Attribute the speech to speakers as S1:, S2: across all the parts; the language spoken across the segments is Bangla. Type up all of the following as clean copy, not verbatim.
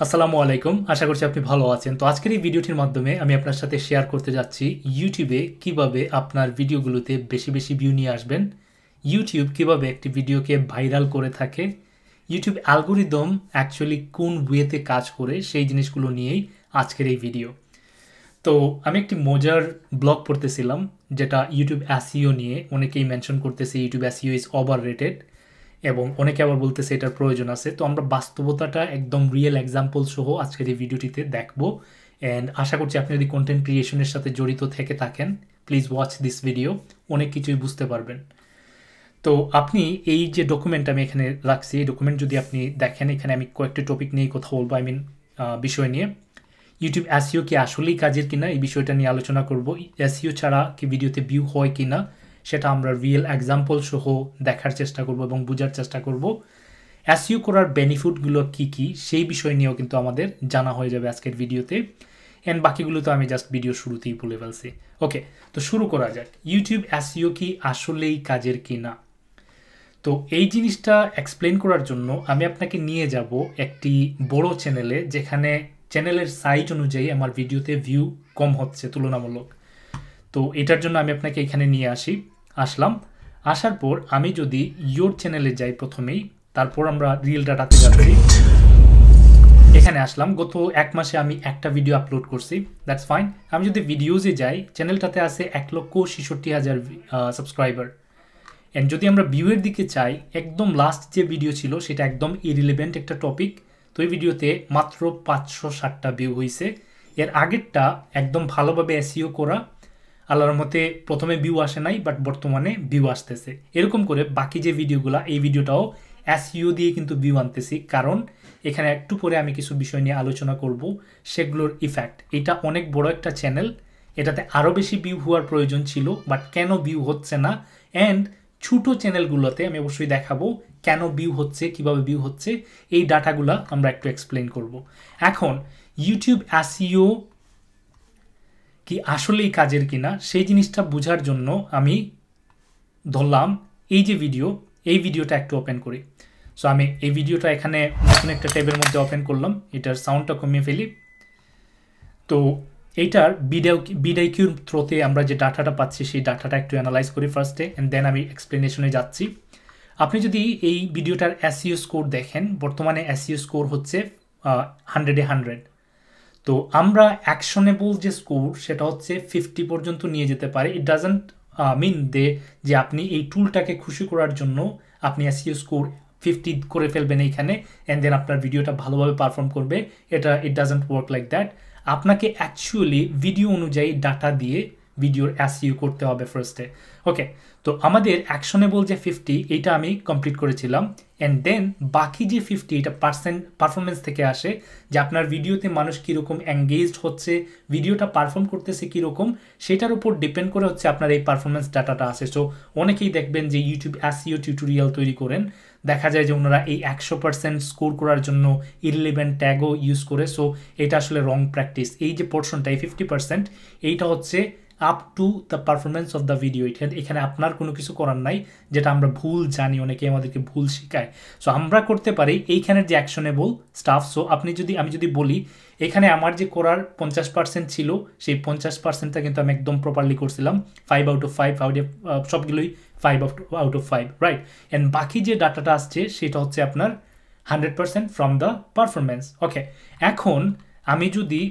S1: আসসালামু আলাইকুম। আশা করছি আপনি ভালো আছেন। তো আজকের এই ভিডিওটির মাধ্যমে আমি আপনার সাথে শেয়ার করতে যাচ্ছি ইউটিউবে কিভাবে আপনার ভিডিওগুলোতে বেশি বেশি ভিউ নিয়ে আসবেন, ইউটিউব কিভাবে একটি ভিডিওকে ভাইরাল করে থাকে, ইউটিউব অ্যালগোরিদম অ্যাকচুয়ালি কোন ওয়েতে কাজ করে সেই জিনিসগুলো নিয়েই আজকের এই ভিডিও। তো আমি একটি মজার ব্লগ পড়তেছিলাম যেটা ইউটিউব এসইও নিয়ে। অনেকেই মেনশন করতেছে YouTube SEO is over rated এবং অনেকে আবার বলতেছে এটার প্রয়োজন আছে। তো আমরা বাস্তবতাটা একদম রিয়েল এক্সাম্পল সহ আজকের এই ভিডিওটিতে দেখবো। অ্যান্ড আশা করছি আপনি যদি কন্টেন্ট ক্রিয়েশনের সাথে জড়িত থেকে থাকেন, প্লিজ ওয়াচ দিস ভিডিও, অনেক কিছুই বুঝতে পারবেন। তো আপনি এই যে ডকুমেন্ট আমি এখানে রাখছি, এই ডকুমেন্ট যদি আপনি দেখেন, এখানে আমি কয়েকটি টপিক নিয়ে কথা বলবো, বিষয় নিয়ে। ইউটিউব এসইও কি আসলেই কাজের কিনা এই বিষয়টা নিয়ে আলোচনা করব। এসইও ছাড়া কি ভিডিওতে ভিউ হয় কিনা সেটা আমরা রিয়েল এক্সাম্পল সহ দেখার চেষ্টা করব এবং বোঝার চেষ্টা করব। এসইও করার বেনিফিটগুলো কি কি সেই বিষয় নিয়েও কিন্তু আমাদের জানা হয়ে যাবে আজকের ভিডিওতে। অ্যান্ড বাকিগুলো তো আমি জাস্ট ভিডিও শুরুতেই বলে ফেলছি। ওকে, তো শুরু করা যাক। ইউটিউব এসইও কি আসলেই কাজের কিনা? তো এই জিনিসটা এক্সপ্লেন করার জন্য আমি আপনাকে নিয়ে যাব একটি বড় চ্যানেলে, যেখানে চ্যানেলের সাইজ অনুযায়ী আমার ভিডিওতে ভিউ কম হচ্ছে তুলনামূলক। তো এটার জন্য আমি আপনাকে এখানে নিয়ে আসলাম। আসার পর আমি যদি ইয়োর চ্যানেলে যাই প্রথমেই, তারপর আমরা রিয়েল ডাটাতে যাচ্ছি। এখানে আসলাম, গত এক মাসে আমি একটা ভিডিও আপলোড করছি, দ্যাটস ফাইন। আমি যদি ভিডিওজে যাই, চ্যানেলটাতে আছে 1,66,000 সাবস্ক্রাইবার। অ্যান্ড যদি আমরা ভিউয়ের দিকে চাই, একদম লাস্ট যে ভিডিও ছিল সেটা একদম ইরিলেভেন্ট একটা টপিক, তো এই ভিডিওতে মাত্র 560টা ভিউ হয়েছে। এর আগেরটা একদম ভালোভাবে এসইও করা, আল্লাহর মতে প্রথমে ভিউ আসে নাই, বাট বর্তমানে ভিউ আসতেছে। এরকম করে বাকি যে ভিডিওগুলো, এই ভিডিওটাও এসইও দিয়ে কিন্তু ভিউ আনতেছি, কারণ এখানে একটু পরে আমি কিছু বিষয় নিয়ে আলোচনা করব, সেগুলোর ইফেক্ট। এটা অনেক বড় একটা চ্যানেল, এটাতে আরও বেশি ভিউ হওয়ার প্রয়োজন ছিল, বাট কেন ভিউ হচ্ছে না। অ্যান্ড ছোটো চ্যানেলগুলোতে আমি অবশ্যই দেখাবো কেন ভিউ হচ্ছে, কিভাবে ভিউ হচ্ছে, এই ডাটাগুলো আমরা একটু এক্সপ্লেন করব। এখন ইউটিউব এসইও কি আসলেই কাজের কিনা সেই জিনিসটা বোঝার জন্য আমি ধরলাম এই যে ভিডিও, এই ভিডিওটা একটু ওপেন করি। সো আমি এই ভিডিওটা এখানে নতুন একটা ট্যাবের মধ্যে ওপেন করলাম, এটার সাউন্ডটা কমিয়ে ফেলি। তো এইটার বিডাইকিউর থ্রোতে আমরা যে ডাটাটা পাচ্ছি সেই ডাটাটা একটু অ্যানালাইজ করি ফার্স্টে, অ্যান্ড দেন আমি এক্সপ্লেনেশনে যাচ্ছি। আপনি যদি এই ভিডিওটার এসইও স্কোর দেখেন, বর্তমানে এসইও স্কোর হচ্ছে 100-এ 100। তো আমরা অ্যাকশনেবল যে স্কোর সেটা হচ্ছে 50 পর্যন্ত নিয়ে যেতে পারে। ইট ডাজন্ট মিন যে আপনি এই টুলটাকে খুশি করার জন্য আপনি এসইও স্কোর 50 করে ফেলবেন এইখানে, অ্যান্ড দেন আপনার ভিডিওটা ভালোভাবে পারফর্ম করবে। It doesn't work like that. আপনাকে অ্যাকচুয়ালি ভিডিও অনুযায়ী ডাটা দিয়ে ভিডিওর এসইও করতে হবে ফার্স্টে। ওকে, তো আমাদের অ্যাকশনেবল যে 50 এইটা আমি কমপ্লিট করেছিলাম, অ্যান্ড দেন বাকি যে 50 এটা পারফরমেন্স থেকে আসে, যে আপনার ভিডিওতে মানুষ কীরকম এঙ্গেজড হচ্ছে, ভিডিওটা পারফর্ম করতেছে কীরকম, সেটার উপর ডিপেন্ড করে হচ্ছে আপনার এই পারফরমেন্স ডাটাটা আসে। সো অনেকেই দেখবেন যে ইউটিউব এসইও টিউটোরিয়াল তৈরি করেন, দেখা যায় যে ওনারা এই 100% স্কোর করার জন্য ইররিলেভেন্ট ট্যাগও ইউজ করে। সো এটা আসলে রং প্র্যাকটিস। এই যে পোর্শনটা, এই 50%, এইটা হচ্ছে up to the performance of the video. এখানে আপনার কোনো কিছু করার নাই, যেটা আমরা ভুল জানি, অনেকে আমাদেরকে ভুল শেখায়। সো আমরা করতে পারি এইখানের যে অ্যাকশনেবল স্টাফ। সো আমি যদি বলি এখানে আমার যে করার 50% ছিল, সেই 50%টা কিন্তু আমি একদম প্রপারলি করছিলাম, 5 আউট অফ 5, সবগুলোই 5 আউট অফ 5, রাইট। অ্যান্ড বাকি যে ডাটাটা আসছে সেটা হচ্ছে আপনার 100% ফ্রম দ্য পারফরমেন্স। ওকে, এখন আমি যদি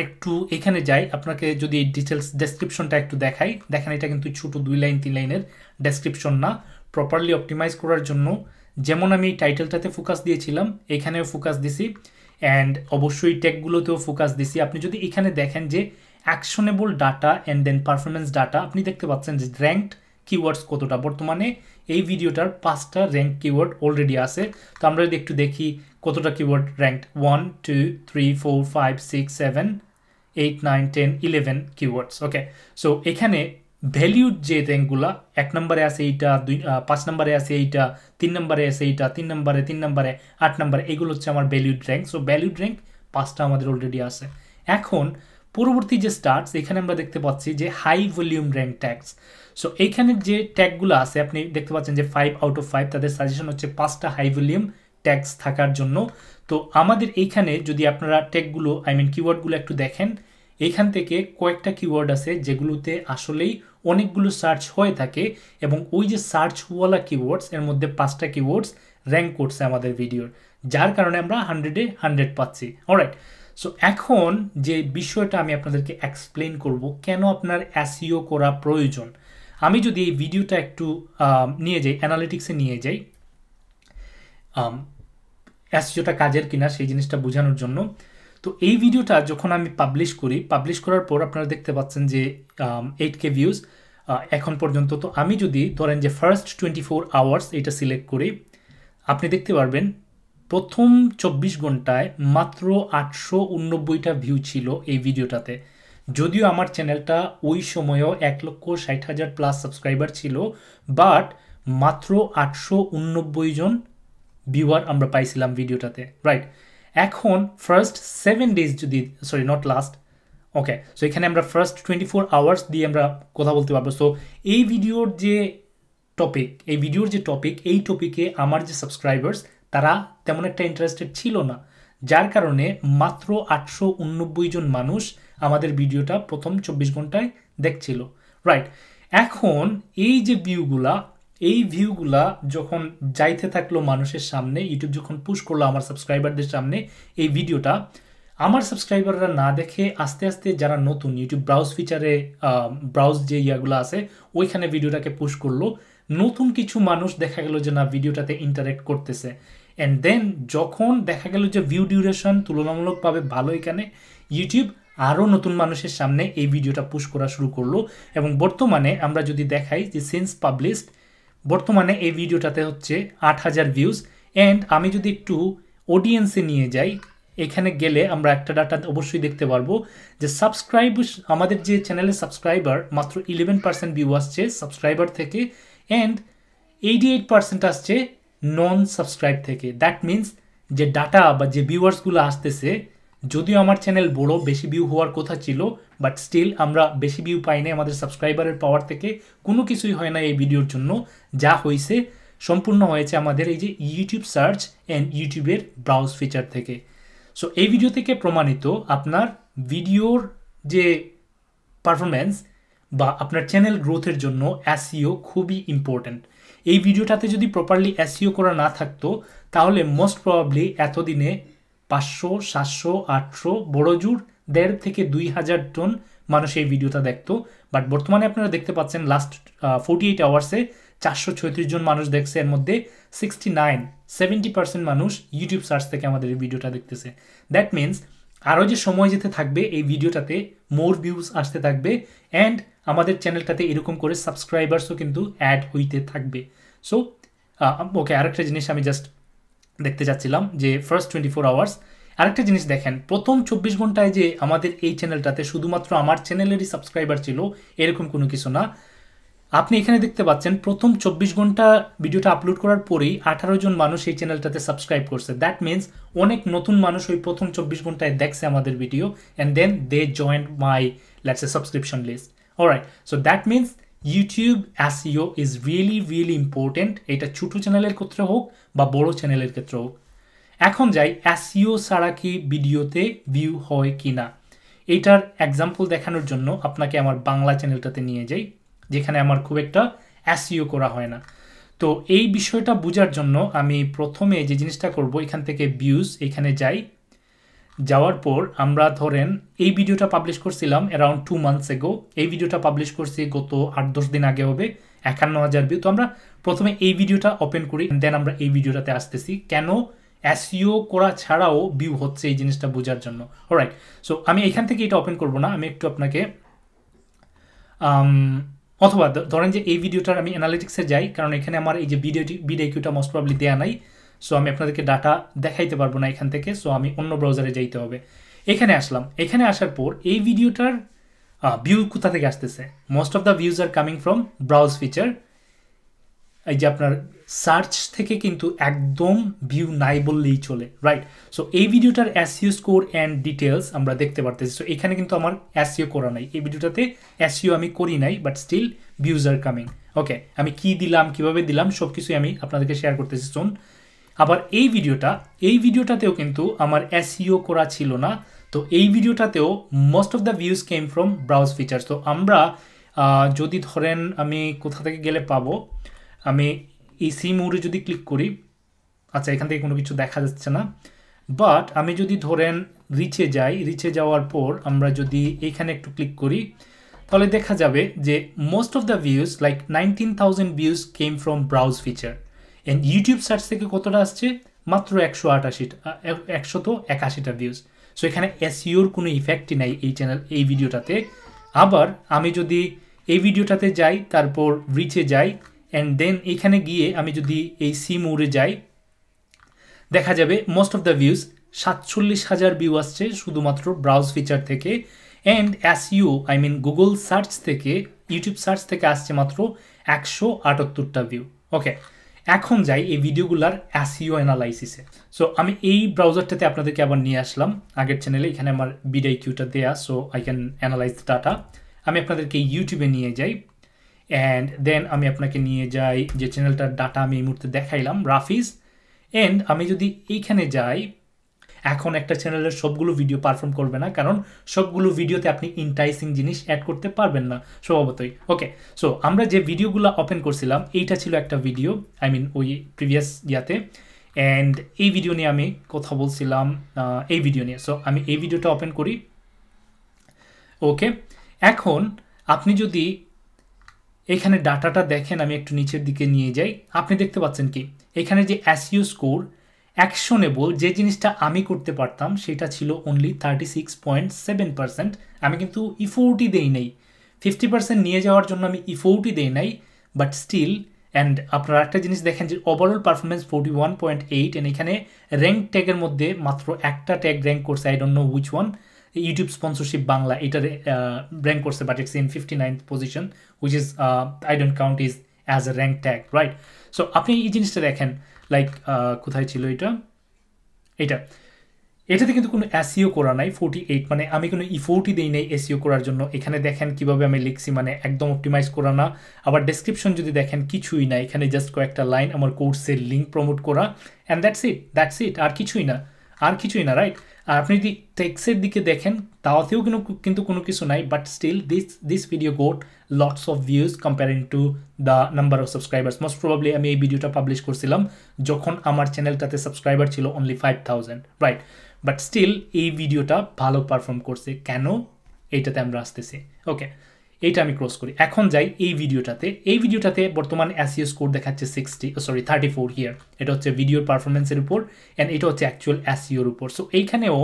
S1: একটু এখানে যাই, আপনাকে যদি এই ডিটেলস ডেসক্রিপশনটা একটু দেখাই, দেখেন এটা কিন্তু ছোটো 2 লাইন 3 লাইনের ডেসক্রিপশন না। প্রপারলি অপটিমাইজ করার জন্য যেমন আমি এই টাইটেলটাতে ফোকাস দিয়েছিলাম, এখানেও ফোকাস দিছি, অ্যান্ড অবশ্যই ট্যাগগুলোতেও ফোকাস দিছি। আপনি যদি এখানে দেখেন যে actionable data and then performance data, আপনি দেখতে পাচ্ছেন যে র্যাঙ্কড কিওয়ার্ডস কতটা। বর্তমানে এই ভিডিওটার 5টা র্যাঙ্ক কিওয়ার্ড অলরেডি আছে। তো আমরা যদি একটু দেখি কতটা কিওয়ার্ড র্যাঙ্কড, 1 2 3 4 5 6 7 8 9 10 11 কিওয়ার্ডস। ওকে, সো এখানে ভ্যালিউড যে র্যাঙ্কগুলো, 1 নম্বরে আছে এইটা, 5 নম্বরে আছে এইটা, 3 নম্বরে আছে এইটা, 3 নম্বরে 8 নম্বরে, এগুলো হচ্ছে আমার valued rank. So valued rank 5টা আমাদের অলরেডি আছে। এখন পরবর্তী যে স্টার্টস, এখানে আমরা দেখতে পাচ্ছি যে high volume rank tags. So এইখানে যে ট্যাগগুলো আছে আপনি দেখতে পাচ্ছেন যে 5 আউট অফ 5, তাদের সাজেশন হচ্ছে 5টা হাই ভলিউম ট্যাগস থাকার জন্য। তো আমাদের এইখানে যদি আপনারা ট্যাগগুলো কিওয়ার্ডগুলো একটু দেখেন, এইখান থেকে কয়েকটা কিওয়ার্ড আছে যেগুলোতে আসলেই অনেকগুলো সার্চ হয়ে থাকে, এবং ওই যে সার্চওয়ালা কিওয়ার্ডস এর মধ্যে 5টা কিওয়ার্ডস র্যাঙ্ক করছে আমাদের ভিডিওর, যার কারণে আমরা 100-এ 100 পাচ্ছি। অলরাইট, সো এখন যে বিষয়টা আমি আপনাদেরকে এক্সপ্লেন করব কেন আপনার এসইও করা প্রয়োজন। আমি যদি এই ভিডিওটা একটু নিয়ে যাই, অ্যানালিটিক্সে নিয়ে যাই, এসইওটা কাজের কিনা সেই জিনিসটা বোঝানোর জন্য। তো এই ভিডিওটা যখন আমি পাবলিশ করার পর আপনারা দেখতে পাচ্ছেন যে 8K ভিউজ এখন পর্যন্ত। তো আমি যদি ধরেন যে ফার্স্ট 24 আওয়ার্স এটা সিলেক্ট করি, আপনি দেখতে পারবেন প্রথম 24 ঘন্টায় মাত্র 889টা ভিউ ছিল এই ভিডিওটাতে। যদিও আমার চ্যানেলটা ওই সময়ও 1,60,000 প্লাস সাবস্ক্রাইবার ছিল, বাট মাত্র 889 জন ভিউয়ার আমরা পাইছিলাম ভিডিওটাতে, রাইট। এখন ফার্স্ট 7 ডেজ যদি, sorry not last, okay, so এখানে আমরা ফার্স্ট 24 আওয়ার্স দিয়ে আমরা কথা বলতে পারবো। সো এই ভিডিওর যে টপিক, এই টপিকে আমার যে সাবস্ক্রাইবার্স তারা তেমন একটা ইন্টারেস্টেড ছিল না, যার কারণে মাত্র 889 জন মানুষ আমাদের ভিডিওটা প্রথম 24 ঘন্টায় দেখছিল, রাইট। এখন এই যে ভিউগুলা যখন যাইতে থাকলো মানুষের সামনে, ইউটিউব যখন পুশ করলো আমার সাবস্ক্রাইবারদের সামনে এই ভিডিওটা, আমার সাবস্ক্রাইবাররা না দেখে আস্তে আস্তে যারা নতুন ইউটিউব ব্রাউজ ফিচারে ব্রাউজ যে ইয়াগুলো আছে ওইখানে ভিডিওটাকে পুশ করলো, নতুন কিছু মানুষ দেখা গেল যে না ভিডিওটাতে ইন্টারেক্ট করতেছে। অ্যান্ড দেন যখন দেখা গেল যে ভিউ ডিউরেশন তুলনামূলকভাবে ভালো, এখানে ইউটিউব আরও নতুন মানুষের সামনে এই ভিডিওটা পুশ করা শুরু করলো। এবং বর্তমানে আমরা যদি দেখাই যে সিন্স পাবলিশড, বর্তমানে এই ভিডিওটাতে হচ্ছে 8,000 ভিউজ। অ্যান্ড আমি যদি একটু অডিয়েন্সে নিয়ে যাই, এখানে গেলে আমরা একটা ডাটা অবশ্যই দেখতে পারবো যে আমাদের যে চ্যানেলের সাবস্ক্রাইবার মাত্র 11% ভিউ আসছে সাবস্ক্রাইবার থেকে, অ্যান্ড 88% আসছে নন সাবস্ক্রাইব থেকে। দ্যাট মিনস যে ডাটা বা যে ভিউয়ার্সগুলো আসতেছে, যদিও আমার চ্যানেল বড়, বেশি ভিউ হওয়ার কথা ছিল, বাট স্টিল আমরা বেশি ভিউ পাই নাই, আমাদের সাবস্ক্রাইবারের পাওয়ার থেকে কোনো কিছুই হয় না এই ভিডিওর জন্য। যা হয়েছে সম্পূর্ণ হয়েছে আমাদের এই যে ইউটিউব সার্চ অ্যান্ড ইউটিউবের ব্রাউজ ফিচার থেকে। সো এই ভিডিও থেকে প্রমাণিত আপনার ভিডিওর যে পারফরম্যান্স বা আপনার চ্যানেল গ্রোথের জন্য এসইও খুবই ইম্পর্ট্যান্ট। এই ভিডিওটাতে যদি প্রপারলি এসইও করা না থাকতো, তাহলে মোস্ট প্রবাবলি এতদিনে 500, 700, 800 বড় জোর 1,500 থেকে 2,000 জন মানুষ এই ভিডিওটা দেখতো। বাট বর্তমানে আপনারা দেখতে পাচ্ছেন লাস্ট 48 আওয়ার্সে 436 জন মানুষ দেখছে, এর মধ্যে 70% মানুষ ইউটিউব সার্চ থেকে আমাদের এই ভিডিওটা দেখতেছে। দ্যাট মিনস আরও যে সময় যেতে থাকবে এই ভিডিওটাতে মোর ভিউজ আসতে থাকবে, অ্যান্ড আমাদের চ্যানেলটাতে এরকম করে সাবস্ক্রাইবার্সও কিন্তু অ্যাড হইতে থাকবে। সো ওকে, আরেকটা জিনিস আমি জাস্ট দেখতে চাচ্ছিলাম যে ফার্স্ট 24 আওয়ার্স, আরেকটা জিনিস দেখেন, প্রথম 24 ঘন্টায় যে আমাদের এই চ্যানেলটাতে শুধুমাত্র আমার চ্যানেলেরই সাবস্ক্রাইবার ছিল এরকম কোনো কিছু না। আপনি এখানে দেখতে পাচ্ছেন প্রথম 24 ঘন্টা ভিডিওটা আপলোড করার পরেই 18 জন মানুষ এই চ্যানেলটাতে সাবস্ক্রাইব করছে। দ্যাট মিনস অনেক নতুন মানুষ ওই প্রথম 24 ঘন্টায় দেখছে আমাদের video, and then they joined my let's say subscription list. Alright, so that means YouTube SEO is really important, এটা ছোটো চ্যানেলের ক্ষেত্রে হোক বা বড় চ্যানেলের ক্ষেত্রে হোক। এখন যাই এসইও ছাড়া কি ভিডিওতে ভিউ হয় কি না, এইটার এক্সাম্পল দেখানোর জন্য আপনাকে আমার বাংলা চ্যানেলটাতে নিয়ে যাই, যেখানে আমার খুব একটা এসইও করা হয় না। তো এই বিষয়টা বোঝার জন্য আমি প্রথমে যে জিনিসটা করব, এখান থেকে ভিউজ এখানে যাওয়ার পর আমরা ধরেন এই ভিডিওটা পাবলিশ করছিলাম অ্যারাউন্ড 2 months এগো, এই ভিডিওটা পাবলিশ করছি গত 8-10 দিন আগে, হবে 51,000 ভিউ। তো আমরা প্রথমে এই ভিডিওটা ওপেন করি, দেন আমরা এই ভিডিওটাতে আসতেছি কেন এসইও করা ছাড়াও ভিউ হচ্ছে এই জিনিসটা বোঝার জন্য। অলরাইট, সো আমি এখান থেকে এটা ওপেন করব না, আমি একটু আপনাকে অথবা ধরেন যে এই ভিডিওটার আমি অ্যানালিটিক্সে যাই, কারণ এখানে আমার এই যে ভিডিওটা মোস্ট প্রবলি দেওয়া নাই, সো আমি আপনাদেরকে ডাটা দেখাইতে পারবো না এখান থেকে, সো আমি অন্য ব্রাউজারে যাইতে হবে। এখানে আসলাম, এখানে আসার পর এই ভিডিওটার ভিউ কোথা থেকে আসতেছে, most of the views are coming from browse feature. এই যে আপনার সার্চ থেকে কিন্তু একদম ভিউ নাই বললেই চলে, রাইট। সো এই ভিডিওটার এসইও স্কোর অ্যান্ড ডিটেলস আমরা দেখতে পারতেছি। সো এখানে কিন্তু আমার এসইও করা নাই, এই ভিডিওটাতে এসইও আমি করি নাই, but still views are coming. Okay, আমি কি দিলাম, কিভাবে দিলাম, সব কিছুই আমি আপনাদেরকে শেয়ার করতেছি। শোন, আবার এই ভিডিওটাতেও কিন্তু আমার এসইও করা ছিল না। তো এই ভিডিওটাতেও most of the views came from browse feature. তো আমরা যদি ধরেন আমি কোথা থেকে গেলে পাবো, আমি এই সি মোডে যদি ক্লিক করি, আচ্ছা এখান থেকে কোনো কিছু দেখা যাচ্ছে না, বাট আমি যদি ধরেন রিচে যাই, রিচে যাওয়ার পর আমরা যদি এখানে একটু ক্লিক করি, তাহলে দেখা যাবে যে most of the views like 19,000 views came from browse feature. And YouTube search থেকে কতটা আসছে? মাত্র 181টা ভিউজ। সো এখানে এসইওর কোনো ইফেক্টই নাই এই ভিডিওটাতে। আবার আমি যদি এই ভিডিওটাতে যাই, তারপর রিচে যাই, অ্যান্ড দেন এখানে গিয়ে আমি যদি এই সি মোডে যাই, দেখা যাবে most of the views 47,000 view আসছে শুধুমাত্র ব্রাউজ ফিচার থেকে। And SEO I mean Google search থেকে, ইউটিউব সার্চ থেকে আসছে মাত্র 178টা ভিউ। ওকে, এখন যাই এই ভিডিওগুলার এসইও অ্যানালাইসিসে। সো আমি এই ব্রাউজারটাতে আপনাদেরকে আবার নিয়ে আসলাম আগের চ্যানেলে, এখানে আমার বিডাই কিউটা দেয়া, so I can analyse data. আমি আপনাদেরকে ইউটিউবে নিয়ে যাই, অ্যান্ড দেন আমি আপনাকে নিয়ে যাই যে চ্যানেলটার ডাটা আমি এই মুহূর্তে দেখাইলাম, রাফিজ। অ্যান্ড আমি যদি এইখানে যাই, এখন একটা চ্যানেলের সবগুলো ভিডিও পারফর্ম করবে না, কারণ সবগুলো ভিডিওতে আপনি ইন্টাইসিং জিনিস অ্যাড করতে পারবেন না স্বভাবতই। ওকে, সো আমরা যে ভিডিওগুলো ওপেন করছিলাম, এইটা ছিল একটা ভিডিও, আই মিন ওই প্রিভিয়াস ইয়াতে। অ্যান্ড এই ভিডিও নিয়ে আমি কথা বলছিলাম, এই ভিডিও নিয়ে। সো আমি এই ভিডিওটা ওপেন করি। ওকে, এখন আপনি যদি এখানে ডাটাটা দেখেন, আমি একটু নিচের দিকে নিয়ে যাই, আপনি দেখতে পাচ্ছেন কি এখানে যে এসইও স্কোর অ্যাকশনেবল, যে জিনিসটা আমি করতে পারতাম সেটা ছিল অনলি 36.7%। আমি কিন্তু ইফোর্টই দেই নাই, 50% নিয়ে যাওয়ার জন্য আমি ইফোর্টই দেই নাই, বাট স্টিল। অ্যান্ড আপনারা একটা জিনিস দেখেন যে ওভারঅল পারফরমেন্স 41.8, অ্যান্ড এখানে র্যাঙ্ক ট্যাগের মধ্যে মাত্র একটা ট্যাগ র্যাঙ্ক করছে, I don't know which one, YouTube sponsorship Bangla, এটা র্যাঙ্ক করছে, but it's in 59th position, which is I don't count is as a rank tag, right? So আপনি এই জিনিসটা দেখেন, লাইক কোথায় ছিল এটাতে কিন্তু কোনো এসইও করা নাই, 48, মানে আমি কোনো ইফোর্টই দেই নাই এসইও করার জন্য। এখানে দেখেন কিভাবে আমি লিখছি, মানে একদম অপটিমাইজ করা না। আবার ডেসক্রিপশন যদি দেখেন কিছুই না, এখানে জাস্ট কয়েকটা লাইন আমার কোর্সের লিঙ্ক প্রমোট করা, অ্যান্ড দ্যাটস ইট, আর কিছুই না, রাইট? আর আপনি যদি টেক্সের দিকে দেখেন, তাওতেও কিন্তু কোনো কিছু নাই, but still this video got lots of views comparing to the number of subscribers. Most probably আমি এই ভিডিওটা পাবলিশ করছিলাম যখন আমার চ্যানেলটাতে সাবস্ক্রাইবার ছিল অনলি 5,000, রাইট? বাট স্টিল এই ভিডিওটা ভালো পারফর্ম করছে কেন, এইটাতে আমরা আসতেছি। ওকে, এইটা আমি ক্রস করি। এখন যাই এই ভিডিওটাতে বর্তমান এসইও স্কোর দেখাচ্ছে 34 হিয়ার। এটা হচ্ছে ভিডিওর পারফরমেন্সের উপর, অ্যান্ড এটা হচ্ছে অ্যাকচুয়াল এসইওর উপর। সো এইখানেও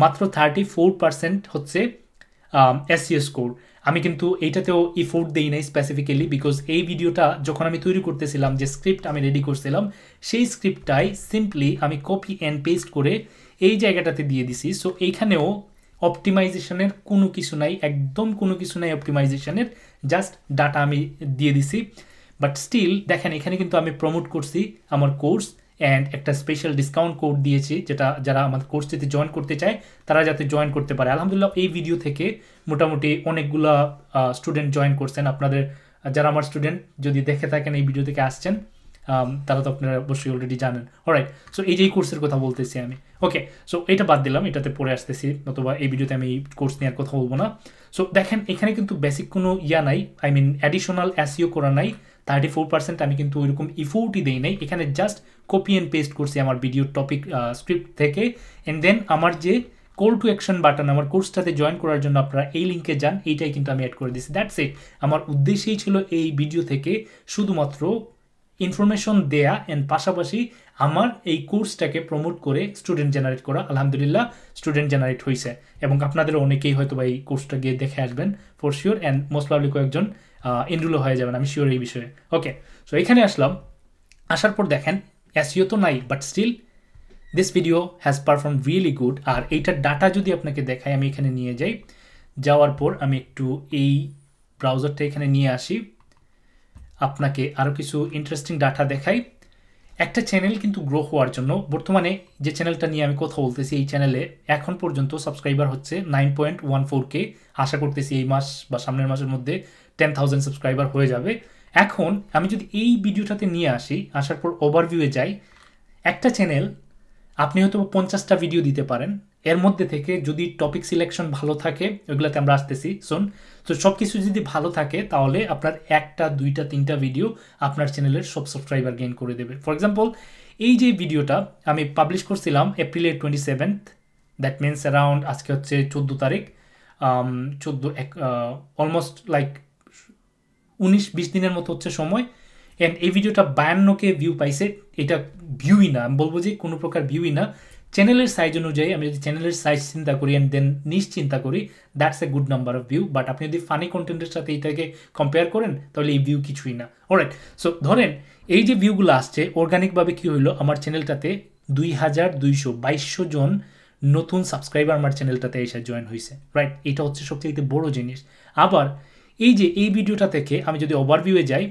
S1: মাত্র 34% হচ্ছে এসইও স্কোর। আমি কিন্তু এইটাতেও ইফোর্ট দেই নাই স্পেসিফিক্যালি, বিকজ এই ভিডিওটা যখন আমি তৈরি করতেছিলাম, যে স্ক্রিপ্ট আমি রেডি করছিলাম, সেই স্ক্রিপ্টটাই সিম্পলি আমি কপি অ্যান্ড পেস্ট করে এই জায়গাটাতে দিয়ে দিছি। সো এইখানেও অপটিমাইজেশনের কোনো কিছু নাই, একদম কোনো কিছু নাই অপটিমাইজেশনের, জাস্ট ডাটা আমি দিয়ে দিছি। বাট স্টিল দেখেন এখানে কিন্তু আমি প্রমোট করছি আমার কোর্স, অ্যান্ড একটা স্পেশাল ডিসকাউন্ট কোড দিয়েছি, যেটা যারা আমাদের কোর্সটিতে জয়েন করতে চায় তারা যাতে জয়েন করতে পারে। আলহামদুলিল্লাহ এই ভিডিও থেকে মোটামুটি অনেকগুলো স্টুডেন্ট জয়েন করছেন। আপনাদের যারা আমার স্টুডেন্ট যদি দেখে থাকেন, এই ভিডিও থেকে আসছেন, তারা তো আপনারা অবশ্যই অলরেডি জানেন। অলরাইট, সো এই যে এই কোর্সের কথা বলতেছি আমি। ওকে, সো এটা বাদ দিলাম, এটাতে পরে আসতেছি, নতুবা এই ভিডিওতে আমি এই কোর্স নেওয়ার কথা বলবো না। সো দেখেন এখানে কিন্তু বেসিক কোনো নাই, আই মিন অ্যাডিশনাল এসইও করা নাই। 34% আমি কিন্তু ওইরকম ইফোর্টই দেই নাই, এখানে জাস্ট কপি অ্যান্ড পেস্ট করছি আমার ভিডিও টপিক স্ক্রিপ্ট থেকে। অ্যান্ড দেন আমার যে কল টু অ্যাকশন বাটন, আমার কোর্সটাতে জয়েন করার জন্য আপনারা এই লিঙ্কে যান, এইটাই কিন্তু আমি অ্যাড করে দিচ্ছি। That's it. আমার উদ্দেশ্যই ছিল এই ভিডিও থেকে শুধুমাত্র ইনফরমেশন দেয়া, অ্যান্ড পাশাপাশি আমার এই কোর্সটাকে প্রমোট করে স্টুডেন্ট জেনারেট করা। আলহামদুলিল্লাহ স্টুডেন্ট জেনারেট হয়েছে, এবং আপনাদের অনেকেই হয়তো বা এই কোর্সটা গিয়ে দেখে আসবেন for sure, and most probably কয়েকজন এনরোলও হয়ে যাবেন, আমি শিওর এই বিষয়ে। ওকে, সো এখানে আসলাম, আসার পর দেখেন এসইও তো নাই, but still this video has perform really good. আর এইটার ডাটা যদি আপনাকে দেখাই, আমি এখানে নিয়ে যাই, যাওয়ার পর আমি একটু এই ব্রাউজারটা এখানে নিয়ে আসি, আপনাকে আরও কিছু ইন্টারেস্টিং ডাটা দেখাই। একটা চ্যানেল কিন্তু গ্রো হওয়ার জন্য, বর্তমানে যে চ্যানেলটা নিয়ে আমি কথা বলতেছি, এই চ্যানেলে এখন পর্যন্ত সাবস্ক্রাইবার হচ্ছে 9.14K। আশা করতেছি এই মাস বা সামনের মাসের মধ্যে 10,000 সাবস্ক্রাইবার হয়ে যাবে। এখন আমি যদি এই ভিডিওটাতে নিয়ে আসি, আসার পর ওভারভিউয়ে যাই, একটা চ্যানেল আপনি হয়তো 50টা ভিডিও দিতে পারেন, এর মধ্যে থেকে যদি টপিক সিলেকশন ভালো থাকে, ওইগুলোতে আমরা আসতেছি শোন, তো সব কিছু যদি ভালো থাকে তাহলে আপনার 1টা 2টা 3টা ভিডিও আপনার চ্যানেলের সব সাবস্ক্রাইবার গেইন করে দেবে। ফর এক্সাম্পল এই যে ভিডিওটা আমি পাবলিশ করছিলাম এপ্রিলের 27th, দ্যাট মিনস অ্যারাউন্ড আজকে হচ্ছে 14 তারিখ, 14 অলমোস্ট লাইক 19-20 দিনের মতো হচ্ছে সময়, অ্যান্ড এই ভিডিওটা 52কে ভিউ পাইছে। এটা ভিউই না, আমি বলবো যে কোনো প্রকার ভিউই না, চ্যানেলের সাইজ অনুযায়ী আমি যদি চ্যানেলের সাইজ চিন্তা করি অ্যান্ড দেন নিশ চিন্তা করি, that's a good number of view. But আপনি যদি ফানি কন্টেন্টের সাথে এইটাকে কম্পেয়ার করেন তাহলে এই ভিউ কিছুই না। অলরাইট, সো ধরেন এই যে ভিউগুলো আসছে অর্গানিকভাবে কী হইলো, আমার চ্যানেলটাতে 2222 জন নতুন সাবস্ক্রাইবার আমার চ্যানেলটাতে এসে জয়েন হয়েছে, রাইট? এটা হচ্ছে সবচেয়ে বড় জিনিস। আবার এই যে এই ভিডিওটা থেকে আমি যদি ওভারভিউয়ে যাই,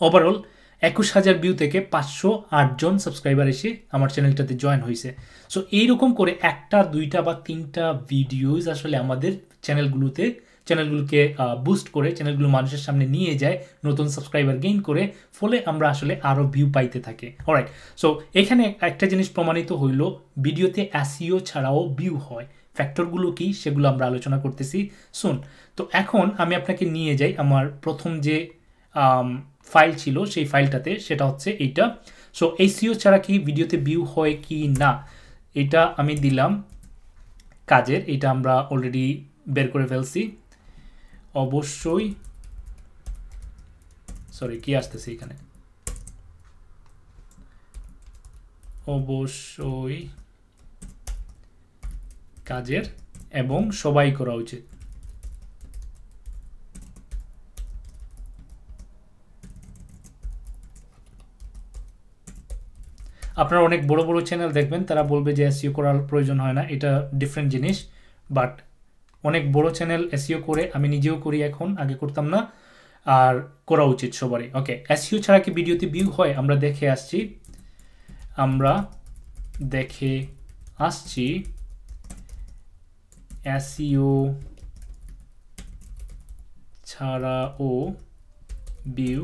S1: ওভারঅল 21,000 ভিউ থেকে 508 জন সাবস্ক্রাইবার এসে আমার চ্যানেলটাতে জয়েন হয়েছে। সো এইরকম করে 1টা 2টা বা 3টা ভিডিওজ আসলে আমাদের চ্যানেলগুলোকে বুস্ট করে, চ্যানেলগুলো মানুষের সামনে নিয়ে যায়, নতুন সাবস্ক্রাইবার গেইন করে, ফলে আমরা আসলে আরও ভিউ পাইতে থাকি। অলরাইট, সো এখানে একটা জিনিস প্রমাণিত হইল, ভিডিওতে এসইও ছাড়াও ভিউ হয়। ফ্যাক্টরগুলো কি সেগুলো আমরা আলোচনা করতেছি শুন। তো এখন আমি আপনাকে নিয়ে যাই আমার প্রথম যে ফাইল ছিল সেই ফাইলটাতে, সেটা হচ্ছে এইটা। সো এসইও ছাড়া কি ভিডিওতে ভিউ হয় কি না, এটা আমি দিলাম কাজের, এটা আমরা অলরেডি বের করে ফেলছি। অবশ্যই সরি কি আসতেছে এখানে, অবশ্যই কাজের এবং সবাই করা উচিত। আপনারা অনেক বড় বড় চ্যানেল দেখবেন, তারা বলবে যে এসইও করার প্রয়োজন হয় না, এটা ডিফারেন্ট জিনিস। বাট অনেক বড় চ্যানেল এসইও করে, আমি নিজেও করি এখন, আগে করতাম না, আর করা উচিত সবারই। ওকে, এসইও ছাড়া কি ভিডিওতে ভিউ হয় আমরা দেখে আসছি এসইও ছাড়াও ভিউ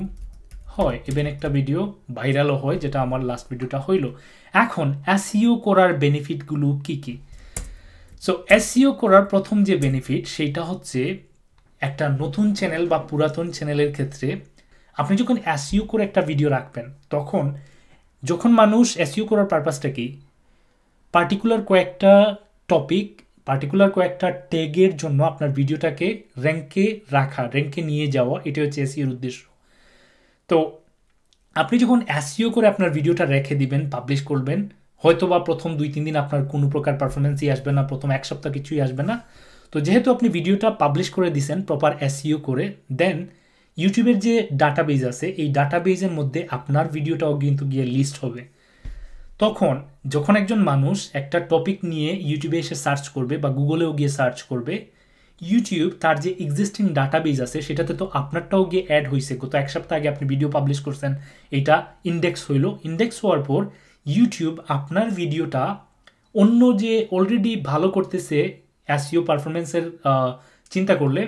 S1: হয়, ইভেন একটা ভিডিও ভাইরালও হয়, যেটা আমার লাস্ট ভিডিওটা হইল। এখন এসইও করার বেনিফিটগুলো কি কি? সো এসইও করার প্রথম যে বেনিফিট সেইটা হচ্ছে, একটা নতুন চ্যানেল বা পুরাতন চ্যানেলের ক্ষেত্রে আপনি যখন এসইও করে একটা ভিডিও রাখবেন, তখন যখন মানুষ এসইও করার পারপাসটা কি, পার্টিকুলার কয়েকটা টপিক, পার্টিকুলার কয়েকটা ট্যাগের জন্য আপনার ভিডিওটাকে র্যাঙ্কে রাখা, র্যাঙ্কে নিয়ে যাওয়া, এটা হচ্ছে এসইওর উদ্দেশ্য। তো আপনি যখন এসইও করে আপনার ভিডিওটা রেখে দিবেন, পাবলিশ করবেন, হয়তো বা প্রথম 2-3 দিন আপনার কোনো প্রকার পারফরমেন্সই আসবে না, প্রথম 1 সপ্তাহ কিছুই আসবে না। তো যেহেতু আপনি ভিডিওটা পাবলিশ করে দিয়েছেন প্রপার এসইও করে, দেন ইউটিউবের যে ডাটাবেজ আছে, এই ডাটাবেজের মধ্যে আপনার ভিডিওটাও কিন্তু গিয়ে লিস্ট হবে। তখন যখন একজন মানুষ একটা টপিক নিয়ে ইউটিউবে এসে সার্চ করবে বা গুগলেও গিয়ে সার্চ করবে, ইউটিউব তার যে এক্সিস্টিং ডাটাবেজ আছে সেটাতে তো আপনারটাও গিয়ে অ্যাড হয়েছে, গত 1 সপ্তাহ আগে আপনি ভিডিও পাবলিশ করছেন, এটা ইন্ডেক্স হইল। ইন্ডেক্স হওয়ার পর ইউটিউব আপনার ভিডিওটা অন্য যে অলরেডি ভালো করতেছে এসইও পারফরমেন্সের চিন্তা করলে,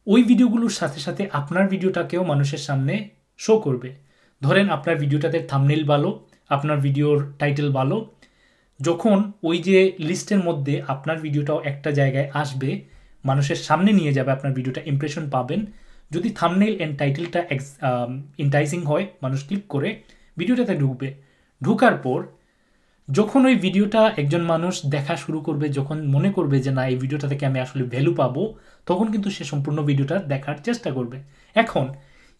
S1: ওই ভিডিওগুলোর সাথে সাথে আপনার ভিডিওটাকেও মানুষের সামনে শো করবে। ধরেন আপনার ভিডিওটাতে থাম্বনেইল ভালো, আপনার ভিডিওর টাইটেল ভালো, যখন ওই যে লিস্টের মধ্যে আপনার ভিডিওটাও একটা জায়গায় আসবে, মানুষের সামনে নিয়ে যাবে, আপনার ভিডিওটা ইমপ্রেশন পাবেন। যদি থাম্বনেইল এন্ড টাইটেলটা ইন্টাইজিং হয়, মানুষ ক্লিক করে ভিডিওটাতে ঢুকবে। ঢুকার পর যখন ওই ভিডিওটা একজন মানুষ দেখা শুরু করবে, যখন মনে করবে যে না এই ভিডিওটা থেকে আমি আসলে ভ্যালু পাবো, তখন কিন্তু সে সম্পূর্ণ ভিডিওটা দেখার চেষ্টা করবে। এখন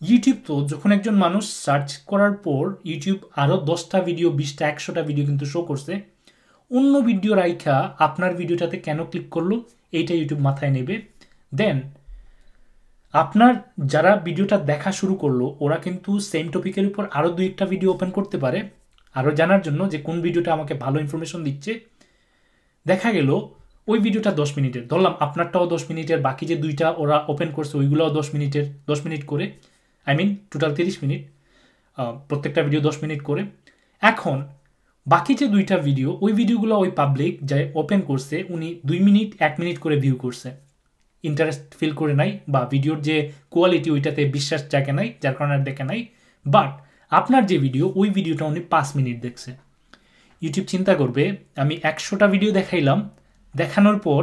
S1: ইউটিউব তো যখন একজন মানুষ সার্চ করার পর ইউটিউব আরও 10টা ভিডিও, 20টা, 100টা ভিডিও কিন্তু শো করছে, অন্য ভিডিও রাইখা আপনার ভিডিওটাতে কেন ক্লিক করলো, এইটা ইউটিউব মাথায় নেবে। দেন আপনার যারা ভিডিওটা দেখা শুরু করলো, ওরা কিন্তু সেম টপিকের উপর আরও 2-1টা ভিডিও ওপেন করতে পারে আরও জানার জন্য যে কোন ভিডিওটা আমাকে ভালো ইনফরমেশন দিচ্ছে। দেখা গেল ওই ভিডিওটা 10 মিনিটের, ধরলাম আপনারটাও 10 মিনিটের, বাকি যে 2টা ওরা ওপেন করছে ওইগুলোও 10 মিনিটের, 10 মিনিট করে, টোটাল 30 মিনিট, প্রত্যেকটা ভিডিও 10 মিনিট করে। এখন বাকি যে 2টা ভিডিও, ওই ভিডিওগুলো ওই পাবলিক যে ওপেন করছে, উনি 2 মিনিট 1 মিনিট করে ভিউ করছে, ইন্টারেস্ট ফিল করে নাই, বা ভিডিওর যে কোয়ালিটি ওইটাতে বিশ্বাস জাগে নাই, যার কারণে দেখে নাই। বাট আপনার যে ভিডিও, ওই ভিডিওটা উনি 5 মিনিট দেখছে। ইউটিউব চিন্তা করবে আমি 100টা ভিডিও দেখাইলাম, দেখানোর পর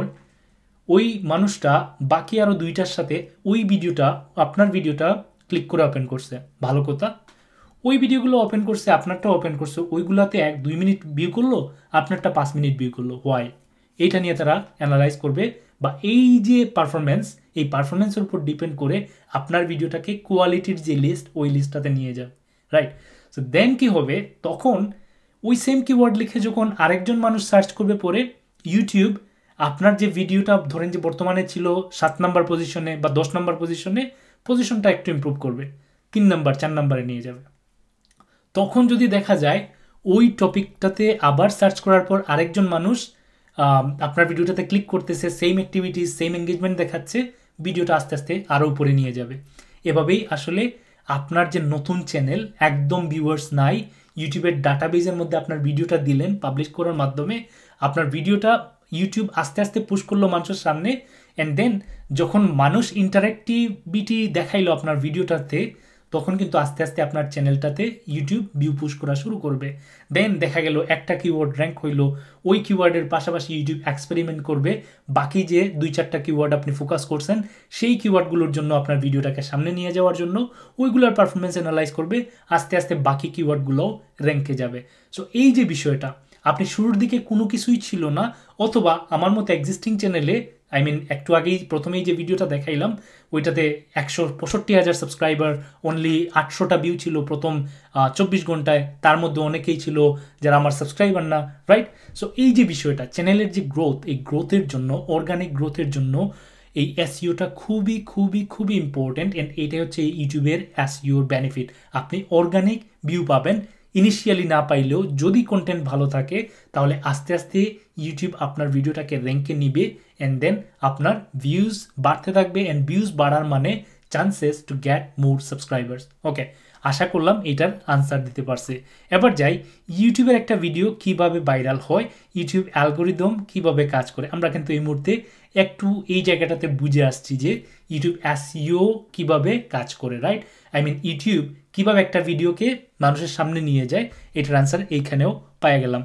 S1: ওই মানুষটা বাকি আরও 2টার সাথে ওই ভিডিওটা, আপনার ভিডিওটা ক্লিক করে ওপেন করছে, ভালো কথা। ওই ভিডিওগুলো ওপেন করছে, আপনারটাও ওপেন করছে, ওইগুলোতে 1-2 মিনিট ভিউ করলো, আপনারটা 5 মিনিট ভিউ করলো, হোয়াই? এইটা নিয়ে তারা অ্যানালাইজ করবে, বা এই যে পারফরমেন্স, এই পারফরমেন্সের উপর ডিপেন্ড করে আপনার ভিডিওটাকে কোয়ালিটির যে লিস্ট, ওই লিস্টটাতে নিয়ে যাবে, রাইট? সো দেন কি হবে, তখন ওই সেম কিওয়ার্ড লিখে যখন আরেকজন মানুষ সার্চ করবে পরে, ইউটিউব আপনার যে ভিডিওটা ধরেন যে বর্তমানে ছিল 7 নম্বর পজিশনে বা 10 নম্বর পজিশনে, পজিশনটা একটু ইমপ্রুভ করবে, 3 নম্বর 4 নম্বরে নিয়ে যাবে। তখন যদি দেখা যায় ওই টপিকটাতে আবার সার্চ করার পর আরেকজন মানুষ আপনার ভিডিওটাতে ক্লিক করতেছে, সেম অ্যাক্টিভিটিস, সেম এঙ্গেজমেন্ট দেখাচ্ছে, ভিডিওটা আস্তে আস্তে আরও উপরে নিয়ে যাবে। এভাবেই আসলে আপনার যে নতুন চ্যানেল, একদম ভিউয়ার্স নাই, ইউটিউবের ডাটাবেজের মধ্যে আপনার ভিডিওটা দিলেন পাবলিশ করার মাধ্যমে, আপনার ভিডিওটা ইউটিউব আস্তে আস্তে পুশ করলো মানুষের সামনে, অ্যান্ড দেন যখন মানুষ ইন্টারেক্টিভিটি দেখাইলো আপনার ভিডিওটাতে, তখন কিন্তু আস্তে আস্তে আপনার চ্যানেলটাতে ইউটিউব ভিউ পুশ করা শুরু করবে। দেন দেখা গেল একটা কিওয়ার্ড র্যাঙ্ক হইলো, ওই কিওয়ার্ডের পাশাপাশি ইউটিউব এক্সপেরিমেন্ট করবে, বাকি যে 2-4টা কিওয়ার্ড আপনি ফোকাস করছেন সেই কিওয়ার্ডগুলোর জন্য আপনার ভিডিওটাকে সামনে নিয়ে যাওয়ার জন্য ওইগুলোর পারফরমেন্স অ্যানালাইজ করবে, আস্তে আস্তে বাকি কিওয়ার্ডগুলোও র্যাঙ্কে যাবে। সো এই যে বিষয়টা, আপনি শুরুর দিকে কোনো কিছুই ছিল না, অথবা আমার মতো এক্সিস্টিং চ্যানেলে, একটু আগেই প্রথমেই যে ভিডিওটা দেখাইলাম ওইটাতে 165,000 সাবস্ক্রাইবার, অনলি 800টা ভিউ ছিল প্রথম 24 ঘন্টায়, তার মধ্যে অনেকেই ছিল যারা আমার সাবস্ক্রাইবার না, রাইট? সো এই যে বিষয়টা, চ্যানেলের যে গ্রোথ, এই গ্রোথের জন্য, অর্গানিক গ্রোথের জন্য এই এসইওটা খুবই খুবই খুবই ইম্পর্টেন্ট, অ্যান্ড এইটাই হচ্ছে ইউটিউবের এসইওর বেনিফিট। আপনি অর্গানিক ভিউ পাবেন, ইনিশিয়ালি না পাইলেও যদি কন্টেন্ট ভালো থাকে তাহলে আস্তে আস্তে ইউটিউব আপনার ভিডিওটাকে র্যাঙ্কে নিবে, অ্যান্ড দেন আপনার ভিউজ বাড়তে থাকবে, অ্যান্ড ভিউজ বাড়ার মানে chances to get more subscribers. Okay, আশা করলাম এটার আনসার দিতে পারছে। এবার যাই, ইউটিউবের একটা ভিডিও কিভাবে ভাইরাল হয়, ইউটিউব অ্যালগোরিদম কিভাবে কাজ করে। আমরা কিন্তু এই মুহূর্তে একটু এই জায়গাটাতে বুঝে আসছি যে ইউটিউব এসইও কিভাবে কাজ করে, রাইট? ইউটিউব কিভাবে একটা ভিডিওকে মানুষের সামনে নিয়ে যায়, এটার আনসার এইখানেও পাওয়া গেলাম,